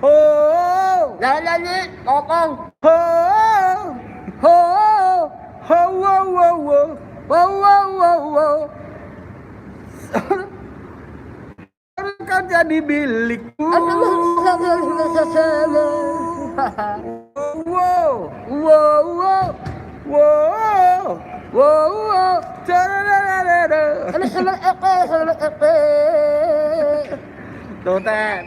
Oh, Nyanyi, ngomong. Kau jadi milikku. Tuh teh.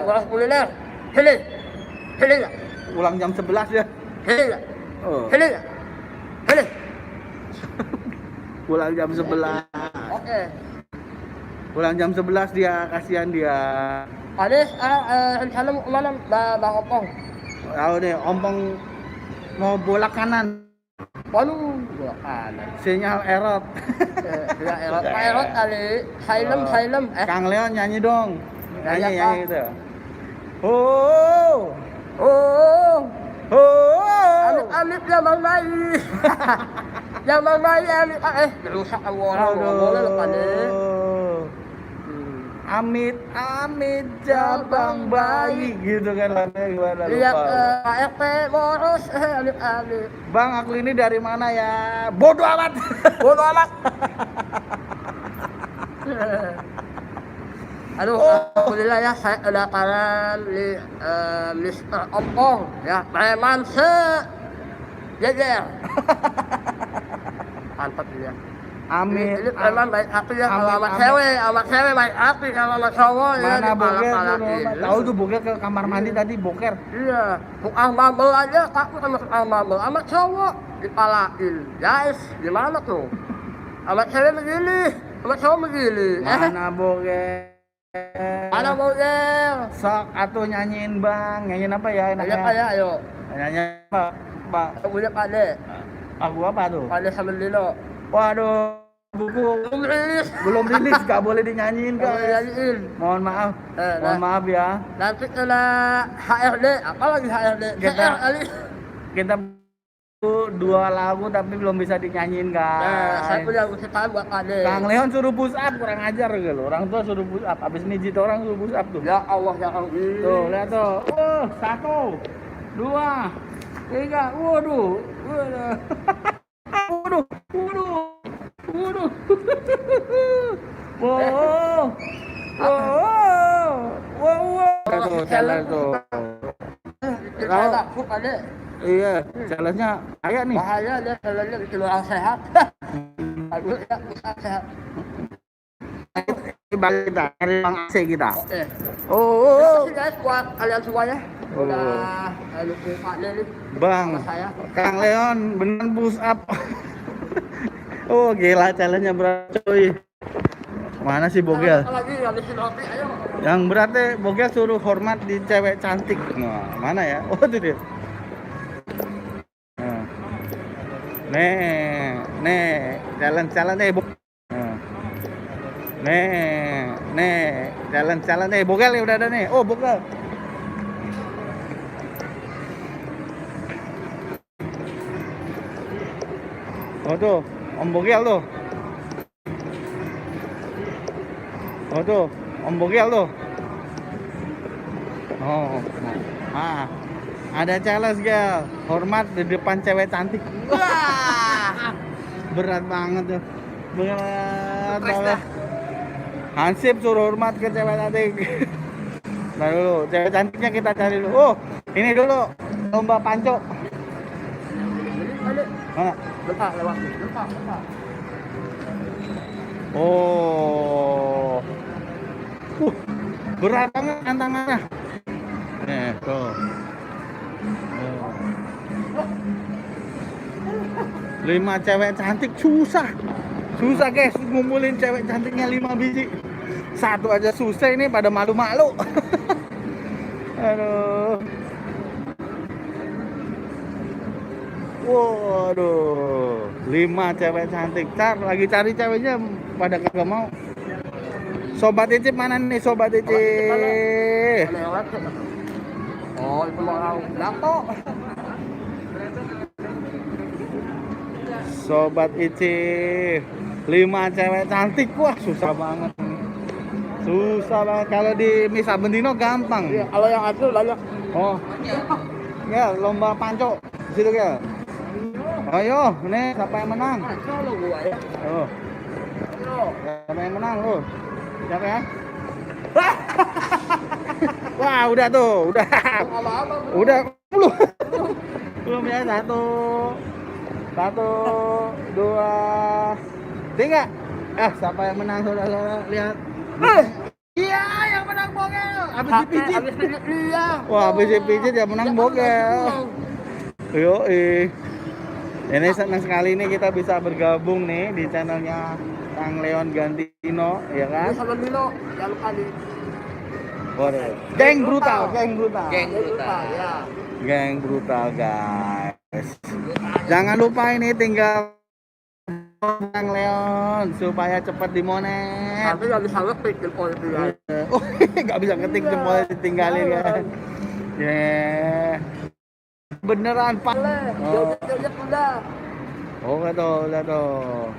Bola kuliner. Pilih. Pulang jam 11 ya. Pilih. Oh. Pilih. Pulang jam 11. Oke. Pulang jam 11 dia, kasihan dia. Ades, rencana mau kemana, Bang Opong? Tahu deh, Ompong mau bola kanan. Waduh, bola kanan. Sinyal error. Sinyal error. Pak error kali. Silem. Kang Leon nyanyi dong. Nyanyi gitu. Oh. Amit Bang Mai. Yang Bang Mai amit. Rusak awal. Boleh lepas deh. Amit jabang bayi gitu kan lagunya gimana lupa. Lihat Pak RT boros amit. Bang, aku ini dari mana ya? Bodoh amat. Aduh, alhamdulillah ya saya kedatangan di Mr. Opong ya, preman jejer. Mantap dia. Amit. Ini preman baik hati ya, kalau sama cewek baik hati, kalau sama cowok ya Mana boker? dipalak-palakin. Tahu tuh boker ke kamar mandi tadi boker. Iya, tukang bubble aja takut sama tukang bubble, sama cowok dipalakin. Guys, gimana tuh? Sama cewek begini, sama cowok begini. Mana boker? Ada Bogel. Sok atuh nyanyiin Bang. Nyanyiin apa ya enaknya? Ayo, ayo. Nyanyi apa? Pak. Punya Pade. Lagu apa tuh? Pade sambil Lino. Waduh, buku belum rilis, gak boleh dinyanyiin Boleh guys. nyanyiin. Mohon maaf. Mohon maaf ya. Nanti kena HRD, apa lagi HRD? Kita dua lagu tapi belum bisa dinyanyiin Saya guys. punya usaha buat Ade. Kang Leon suruh push up, kurang ajar gitu. Orang tua suruh push up, habis mijit orang suruh push up tuh. Ya Allah ya Allah. Tuh, lihat tuh. 1, 2, 3. Waduh. Waduh. Waduh. Waduh. Waduh. Wow. Wow. Wow. Tuh, challenge tuh. Kita takut Ade. Iya, challenge-nya kayak nih. Bahaya dia challenge di luar sehat. Aduh ya bisa sehat. Balik kita, cari Bang AC kita. Oke. Oh. Terima kasih guys buat kalian semuanya. Udah dukung Pak Lili. Bang, Sama saya. Kang Leon beneran push up. Oh gila, challenge-nya berat cuy. Mana sih Bogel? Lagi ngabisin roti ayo. Yang beratnya Bogel suruh hormat di cewek cantik. Nah, mana ya? Oh itu dia. Nih, challenge nih. Nih, challenge nih. Bogel ya udah ada nih. Oh Bogel. Oh tuh, Om Bogel tuh. Oh tuh, Om Bogel tuh. Oh, ah, ada challenge gel, hormat di depan cewek cantik. Wah, berat banget tuh, berat banget. Hansip suruh hormat ke cewek cantik. Nah dulu, cewek cantiknya kita cari dulu. Oh, ini dulu lomba panco. Mana? Bentar lewat. Bentar. Oh, berat banget tantangannya. Nih, tuh. 5 cewek cantik susah guys, ngumpulin cewek cantiknya 5 biji. Satu aja susah, ini pada malu-malu. Aduh. Waduh, 5 cewek cantik. Lagi cari ceweknya pada kagak mau. Sobat Icip mana nih Sobat Icip? Oh, itu mau Dato. Sobat Icip, 5 cewek cantik. Wah, susah banget. Susah banget. Kalau di Miss Abendino gampang. Iya, kalau yang asli banyak. Oh. Ya, lomba panco. Di situ ya. Ayo, nih siapa yang menang? Kalau gua ya. Oh. Siapa yang menang lu? Siapa ya? Wah, udah tuh, udah. Udah belum ya. 1, 2, 3. Siapa yang menang saudara? Lihat. Iya, yang menang Bogel. Habis dipijit. Iya. Wah, habis dipijit yang menang Bogel. Yo, ini senang sekali nih kita bisa bergabung nih di channelnya Kang Leon Gantino, ya kan? Sama Dino, jangan lupa di Waduh. Geng brutal. ya. Geng brutal, guys. Jangan lupa ini tinggal Kang Leon supaya cepat dimonet. Tapi nggak bisa ngetik jempol itu ya. Oh, nggak bisa ketik jempol ditinggalin ya. Yeah. Beneran Pak. Jauh-jauh udah. Oh, udah tuh.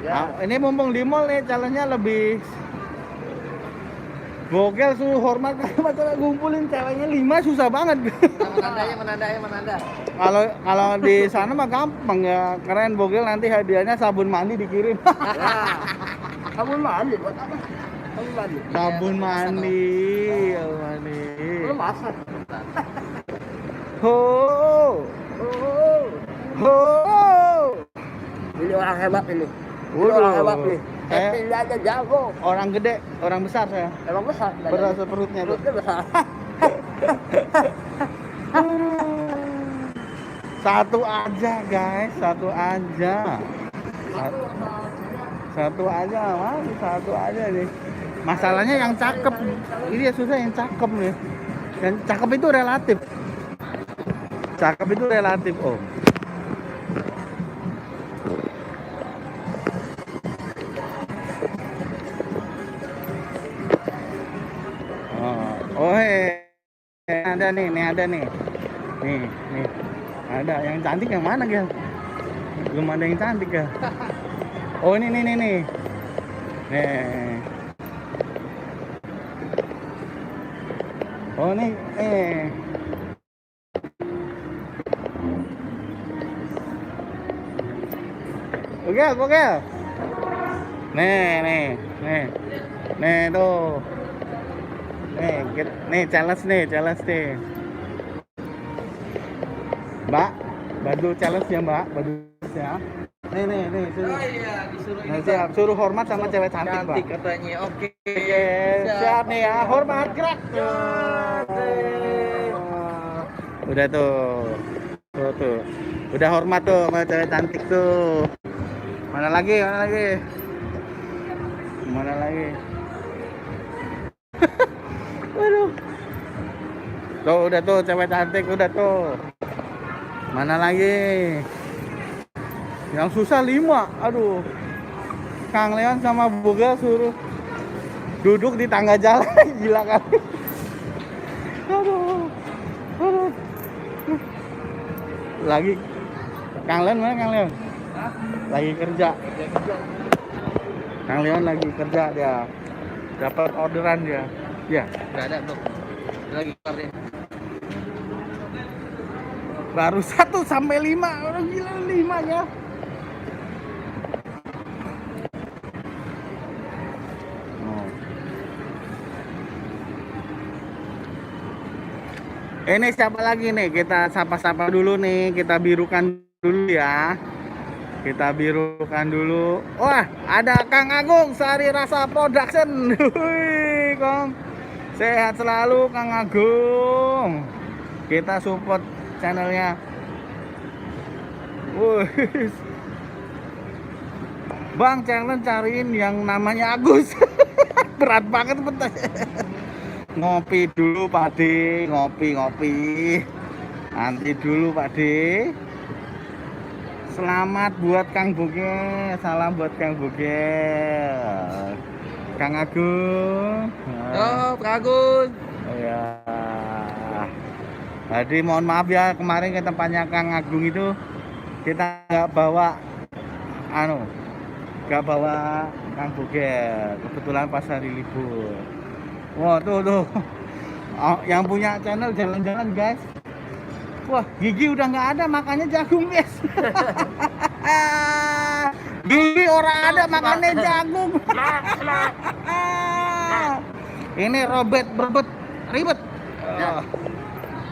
Ya. Ini mumpung di mall nih, challenge-nya lebih Bogel suruh hormat karena ngumpulin ceweknya 5 susah banget. Menanda. Kalau di sana mah gampang ya, keren Bogel nanti hadiahnya sabun mandi dikirim. Sabun mandi buat apa? Sabun mandi. Sabun mandi. Lu masak. Ho. Ho. Ini orang hebat ini. Waduh. Orang hebat nih. Acting aja jago. Orang gede, orang besar saya. Emang besar. Berasa perutnya tuh. Perutnya besar. Satu aja guys, satu aja. Satu aja, mas, satu aja nih. Masalahnya yang cakep, ini ya susah yang cakep nih. Yang cakep itu relatif. Cakep itu relatif, om. Oh, ada nih, ada nih. Nih. Ada yang cantik yang mana, Gel? Belum ada yang cantik, Gel. Oh, ini nih. Nih. Oh, nih. Oke. Nih tuh. Nih challenge nih. Mbak, bantu challenge ya, Mbak. Bantu ya. Nih, suruh. Oh iya, disuruh Nah, ini, siap, Pak. suruh hormat sama cewek cantik, Mbak. Cantik katanya. Oke. Siap nih ya, hormat gerak. Udah tuh. Tuh. Udah hormat tuh sama cewek cantik tuh. Mana lagi? Waduh. Tuh udah tuh cewek cantik udah tuh. Mana lagi? Yang susah 5. Aduh. Kang Leon sama Boga suruh duduk di tangga jalan. Gila kan? Aduh. Lagi Kang Leon mana Kang Leon? Lagi kerja. Kang Leon lagi kerja dia. Dapat orderan dia. Ya. Enggak ada, Bro. Lagi keluar. Baru 1 sampai 5. Orang gila 5 ya. Ini siapa lagi nih? Kita sapa-sapa dulu nih. Kita birukan dulu ya. Kita birukan dulu. Wah, ada Kang Agung Sari Rasa Production. Wih, Kong. Sehat selalu Kang Agung. Kita support channelnya. Wih. Bang, channel cariin yang namanya Agus. Berat banget bentar. Ngopi dulu Pak D, ngopi. Nanti dulu Pak D. Selamat buat Kang Bugel, salam buat Kang Bugel. Kang Agung. Oh, Pak Agung. Oh ya. Jadi mohon maaf ya, kemarin ke tempatnya Kang Agung itu kita nggak bawa nggak bawa Kang Bugel. Kebetulan pas hari libur. Wah tuh oh, yang punya channel jalan-jalan guys. Wah gigi udah nggak ada makanya jagung guys. Gigi orang ada makannya jagung. Ini robet berebet ribet.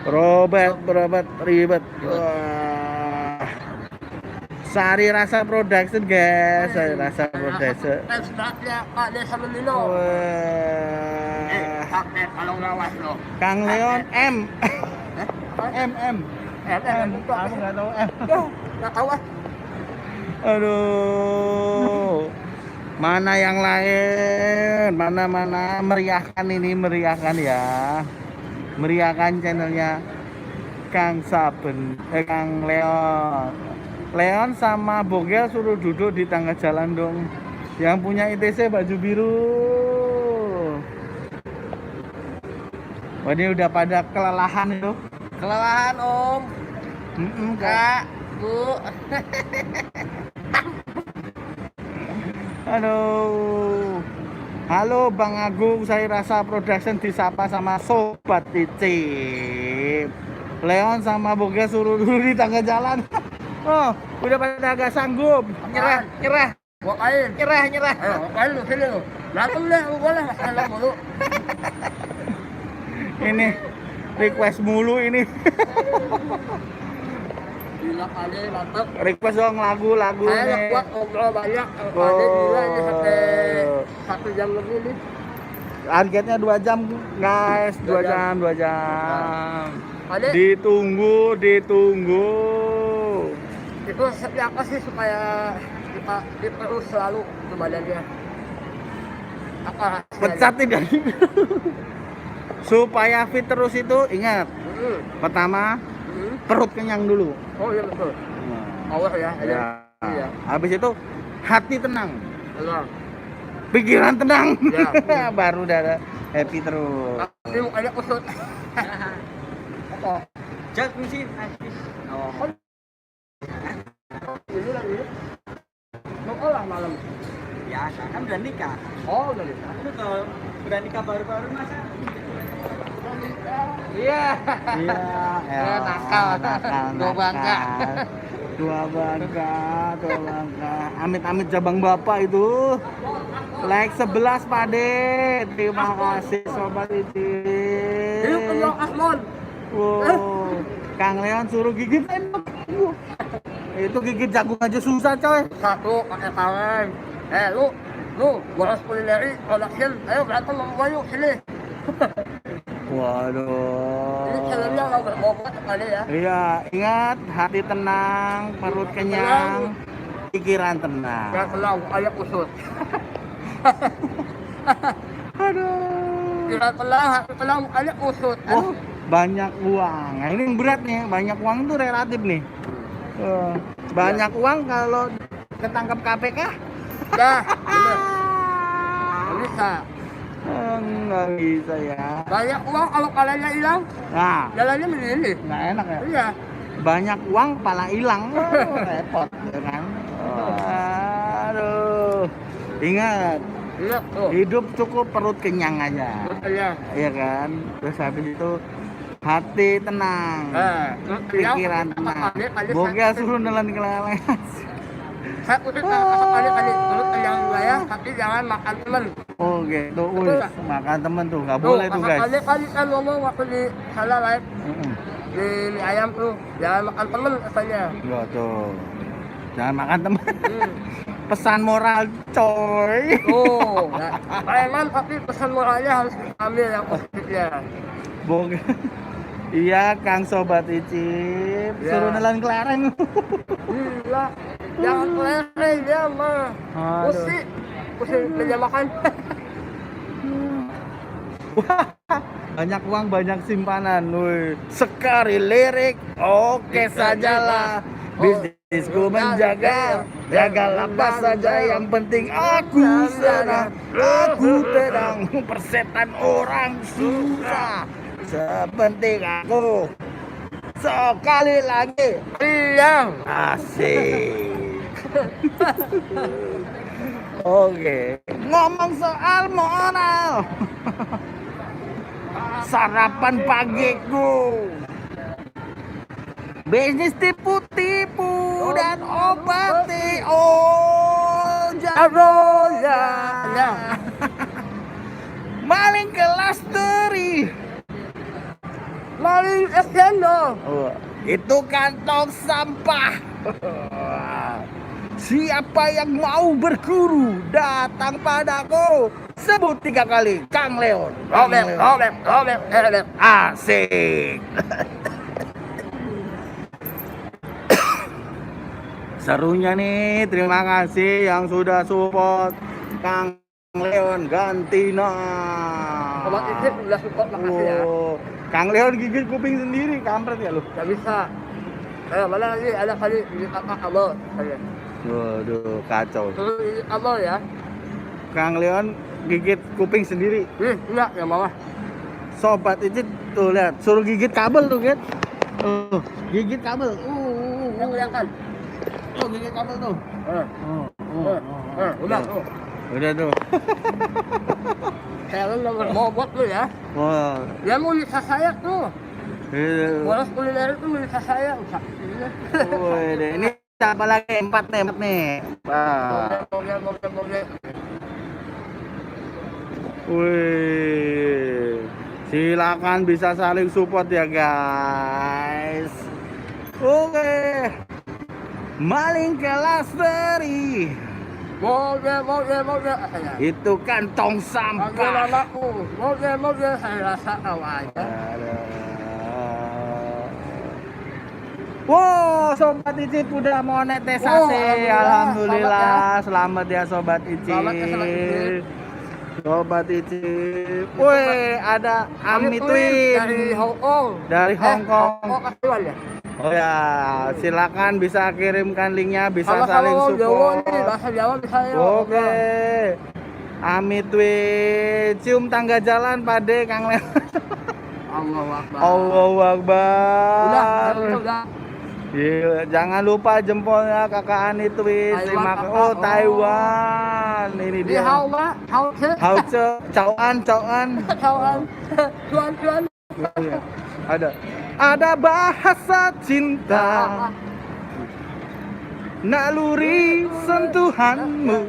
Robet berebet ribet. Wah. Sari Rasa Production guys, Sari Rasa Production. Sebabnya Pak Desa Menino. Kalau lawas lo. Kang Leon M. M. Aku nggak tahu M. nggak tahu ah. Aduh. Mana yang lain? Mana meriahkan ya. Meriahkan channelnya Kang Leon. Leon sama Bogel suruh duduk di tangga jalan dong. Yang punya ITC baju biru. Wah, ini udah pada kelelahan itu. Kelelahan, Om. Kak. Bu. Aduh. Halo Bang Agung, saya Rasa Production disapa sama Sobat Icip. Leon sama Bogel suruh dulu di tangga jalan. Oh, udah pada agak sanggup. Nyerah. Ngapain? Nyerah. Ngapain lu sini lu? Langsung deh, lu boleh masalah mulu. Ini request mulu ini. Gila Pade, mantap. Request dong lagu Saya nggak nih. kuat ngobrol banyak. Pade gila ini sampai 1 jam lebih nih. Targetnya 2 jam guys, 2 jam. Pade, Ditunggu. itu apa sih supaya kita terus selalu ke badannya? Apa? Pecat tidak. Supaya fit terus itu ingat. Pertama perut kenyang dulu. Oh iya betul. Awas ya. Iya. Habis itu hati tenang. Tenang. Pikiran tenang. Ya. Baru udah happy terus. Tapi mukanya kusut. Apa? Jangan sih, habis. Oh. Ini lagi. Mau olah malam. Biasa kan udah nikah. Oh, udah nih. Aku kalau udah nikah baru-baru masa. Iya. Iya, Ya, nakal. Dua bangka. Dua bangka. Amit-amit cabang bapak itu. Like 11 Pade. Terima kasih sobat itu. Hidup penyok Ahmon. Wow. Kang Leon suruh gigit enak. Itu gigit jagung aja susah coy. Satu pakai tangan. Lu, boros kulineri, production. Ayo berantem sama gua yuk, sini. Ini Waduh. channelnya nggak berbobot sekali ya. Iya, ingat hati tenang, perut kenyang, pikiran tenang. Nggak tenang, ayak kusut. Aduh. Kira tenang, hati tenang, ayak kusut. Wah, banyak uang. Nah, ini yang berat nih. Banyak uang tuh relatif nih. Banyak uang kalau ketangkap KPK? Dah, bener. Nggak bisa. Nggak bisa ya. Banyak uang kalau kaliannya hilang, Nah, jalannya begini. nggak enak ya. Iya. Banyak uang, pala hilang. Repot, ya kan? Aduh. Ingat, Iya, tuh. hidup cukup perut kenyang aja. Iya. Iya kan? Terus habis itu hati tenang. Pikiran tenang. Bokeh suruh nelan keleleng. Saya kusut sekali-kali perut kenyang ya, tapi jangan makan temen. Oh gitu. Betul Wih, nggak? makan temen tuh nggak boleh tuh guys. Kali-kali kan ngomong waktu di salah live Mm-mm. di mie ayam tuh, jangan makan temen katanya. Nggak tuh. Jangan makan temen. Hmm. Pesan moral coy. Tuh, nah, preman tapi pesan moralnya harus diambil yang positifnya. Bokeh. Iya, Kang Sobat Icip. Ya. Suruh nelan kelereng. Gila, jangan kelereng dia mah. Aduh. Pusing meja makan. Banyak uang, banyak simpanan. Wih, sekali lirik, oke sajalah. Bisnisku menjaga, jaga apa saja. Yang penting aku senang, aku tenang. Persetan orang susah. Sepenting aku. Sekali lagi, Iya. asik. Oke, ngomong soal moral. Sarapan pagiku. Bisnis tipu-tipu dan obati. Oh, jago ya. Ya. Maling kelas teri. Maling esendo. Oh, itu kantong sampah. Siapa yang mau berguru datang padaku. Sebut 3 kali, Kang Leon. Robek. Asik. Serunya nih, terima kasih yang sudah support Kang Leon Gantina. Sobat Icip udah support, makasih ya. Oh, Kang Leon gigit kuping sendiri, kampret ya lu. Gak bisa. Mana lagi ada kali di kakak kamu saya. Waduh, kacau. Terus ini kamu ya. Kang Leon gigit kuping sendiri. Enggak, yang bawah. Sobat itu tuh lihat, suruh gigit kabel tuh, Get. Gigit kabel. Yang kelihatan. Tuh gigit kabel tuh. Udah tuh. Udah tuh. Saya nomor bobot lu ya. Wah. Dia mau nikah saya tuh. Itu. Bolos kuliner itu nikah saya. Wih, deh. Ini siapa lagi? 4 nih. Wah. Mobil. Wih. Silakan bisa saling support ya, guys. Oke. Maling kelas teri. Mobil. Itu kantong Panggil sampah. namaku. Mobil. Saya rasa aja. Wow, Sobat Icip udah monetisasi. Alhamdulillah. Selamat ya Sobat Icip. Selamat ya, Sobat Icip. Sobat Icip. Wih, ada Ami Twin dari Hong Kong. dari Hong Kong. Kasihan ya. Oh ya, silakan bisa kirimkan linknya, bisa Kalau saling Jawa support. nih, bahasa Jawa bisa ya. Oke. Ami Twin, cium tangga jalan Pade Kang Leon. Allahu Akbar. Allahu Akbar. Udah. Iya, jangan lupa jempolnya kakak Ani Twist. Taiwan, Terima kasih. Kakak. Oh, Taiwan. Ini Di dia. hao ma, hao ce, Hao ce, cawan. kawan, cuan. Iya. Ada bahasa cinta. Naluri sentuhanmu,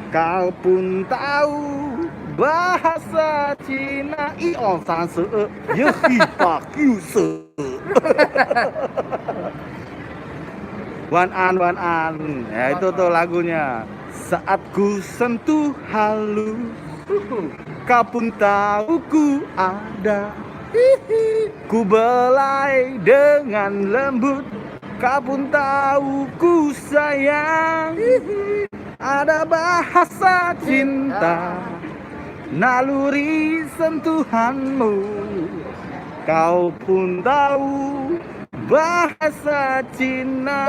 kau pun tahu bahasa Cina. Ion san se, yehi pak yu se. One an, ya itu tuh lagunya. Saat ku sentuh halus, kau pun tahu ku ada. Ku belai dengan lembut, kau pun tahu ku sayang. Ada bahasa cinta, naluri sentuhanmu, kau pun tahu bahasa Cina.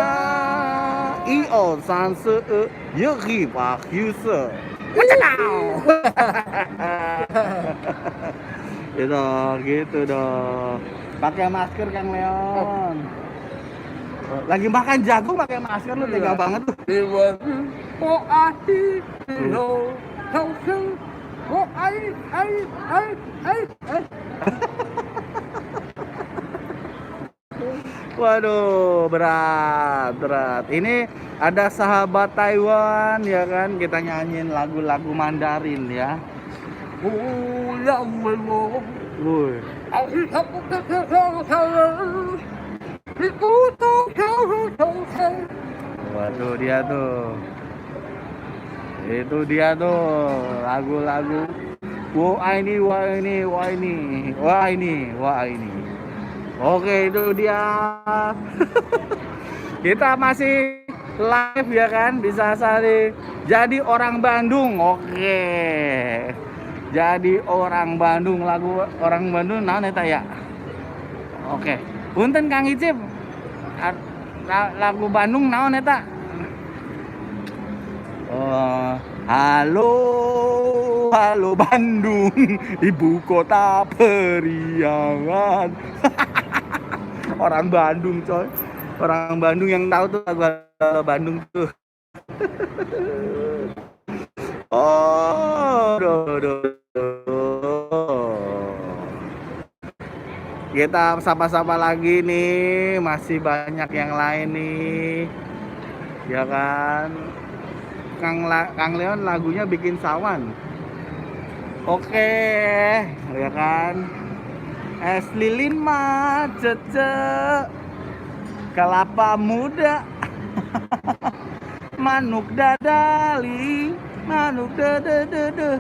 Io san se, yehi pak yu se. Gitu dong. Pakai masker Kang Leon. Lagi makan jagung pakai masker lu tega banget tuh. Oh ai, no, hao ce, oh ai. Waduh, berat. Ini ada sahabat Taiwan ya kan, kita nyanyiin lagu-lagu Mandarin ya. Oh, yang melo. Wuih. Aku takut kau. Aku tahu. Waduh, dia tuh. Itu dia tuh lagu-lagu. Wah ini. Oke, itu dia. Kita masih live ya kan, bisa saling jadi orang Bandung. Oke. Jadi orang Bandung, lagu orang Bandung naon eta ya? Oke. Punten Kang Icip. Lagu Bandung naon eta? Oh, halo Bandung, ibu kota periangan. Orang Bandung coy, orang Bandung yang tahu tuh lagu Bandung tuh. Oh, kita sapa-sapa lagi nih, masih banyak yang lain nih, ya kan? Kang Leon lagunya bikin sawan. Oke, ya kan? Es lilin mah cece, kelapa muda, manuk dadali, manuk dadadada,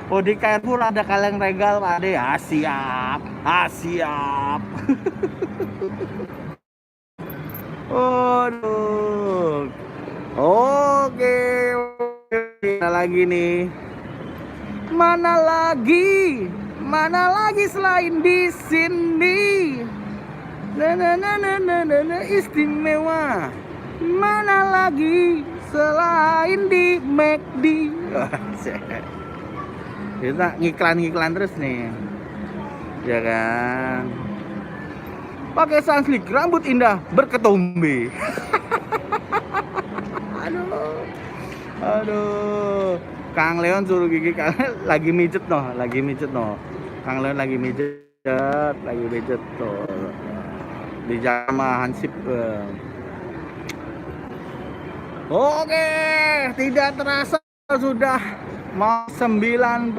oh di Carrefour ada kaleng regal Pak Ade. Siap. Aduh. Oke. Mana lagi nih? Mana lagi selain di sini? Istimewa. Mana lagi selain di McD? Kita ngiklan terus nih, ya kan? Pakai sunscreen, rambut indah berketombe. Aduh, Kang Leon suruh gigi lagi mijet noh. Kang Leon lagi mijet tuh. Di jamaah Hansip. Oke, tidak terasa sudah mau 90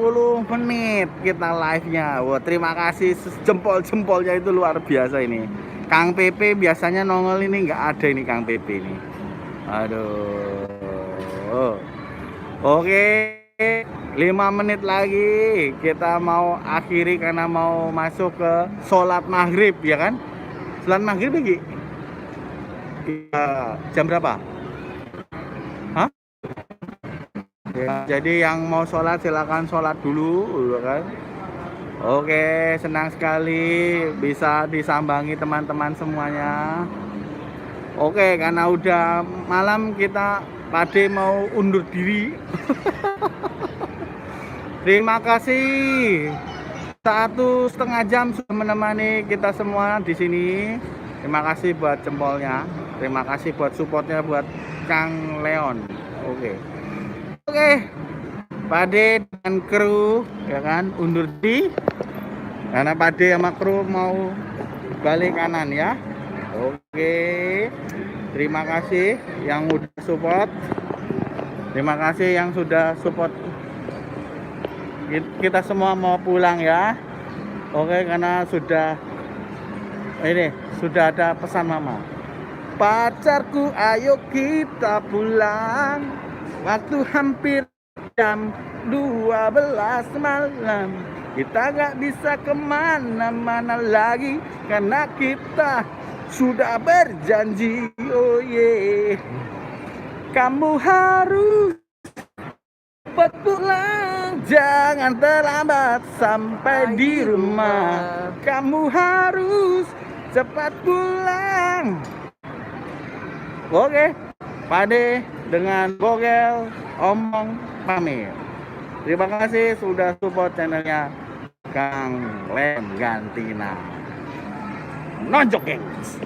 menit kita live-nya. Wah, terima kasih, jempol-jempolnya itu luar biasa ini. Kang PP biasanya nongol ini nggak ada ini Kang PP ini. Aduh. Oke, 5 menit lagi kita mau akhiri karena mau masuk ke sholat maghrib ya kan? Sholat maghrib lagi? Jam berapa? Hah? Ya, jadi yang mau sholat silakan sholat dulu, kan? Oke, senang sekali bisa disambangi teman-teman semuanya. Oke, karena udah malam kita Pade mau undur diri. Terima kasih 1,5 jam sudah menemani kita semua di sini. Terima kasih buat jempolnya. Terima kasih buat supportnya buat Kang Leon. Oke. Pade dan kru ya kan undur diri karena Pade sama kru mau balik kanan ya. Oke. Terima kasih yang udah support. Terima kasih yang sudah support. Kita semua mau pulang ya. Oke, karena sudah ada pesan mama. Pacarku, ayo kita pulang. Waktu hampir jam 12 malam. Kita gak bisa kemana-mana lagi karena kita sudah berjanji. Oh yeah. Kamu harus cepat pulang, jangan terlambat sampai di rumah. Kamu harus cepat pulang. Oke, Pade dengan Gogel omong pamit. Terima kasih sudah support channelnya Kang Lem Gantina. Nonjok, gengs.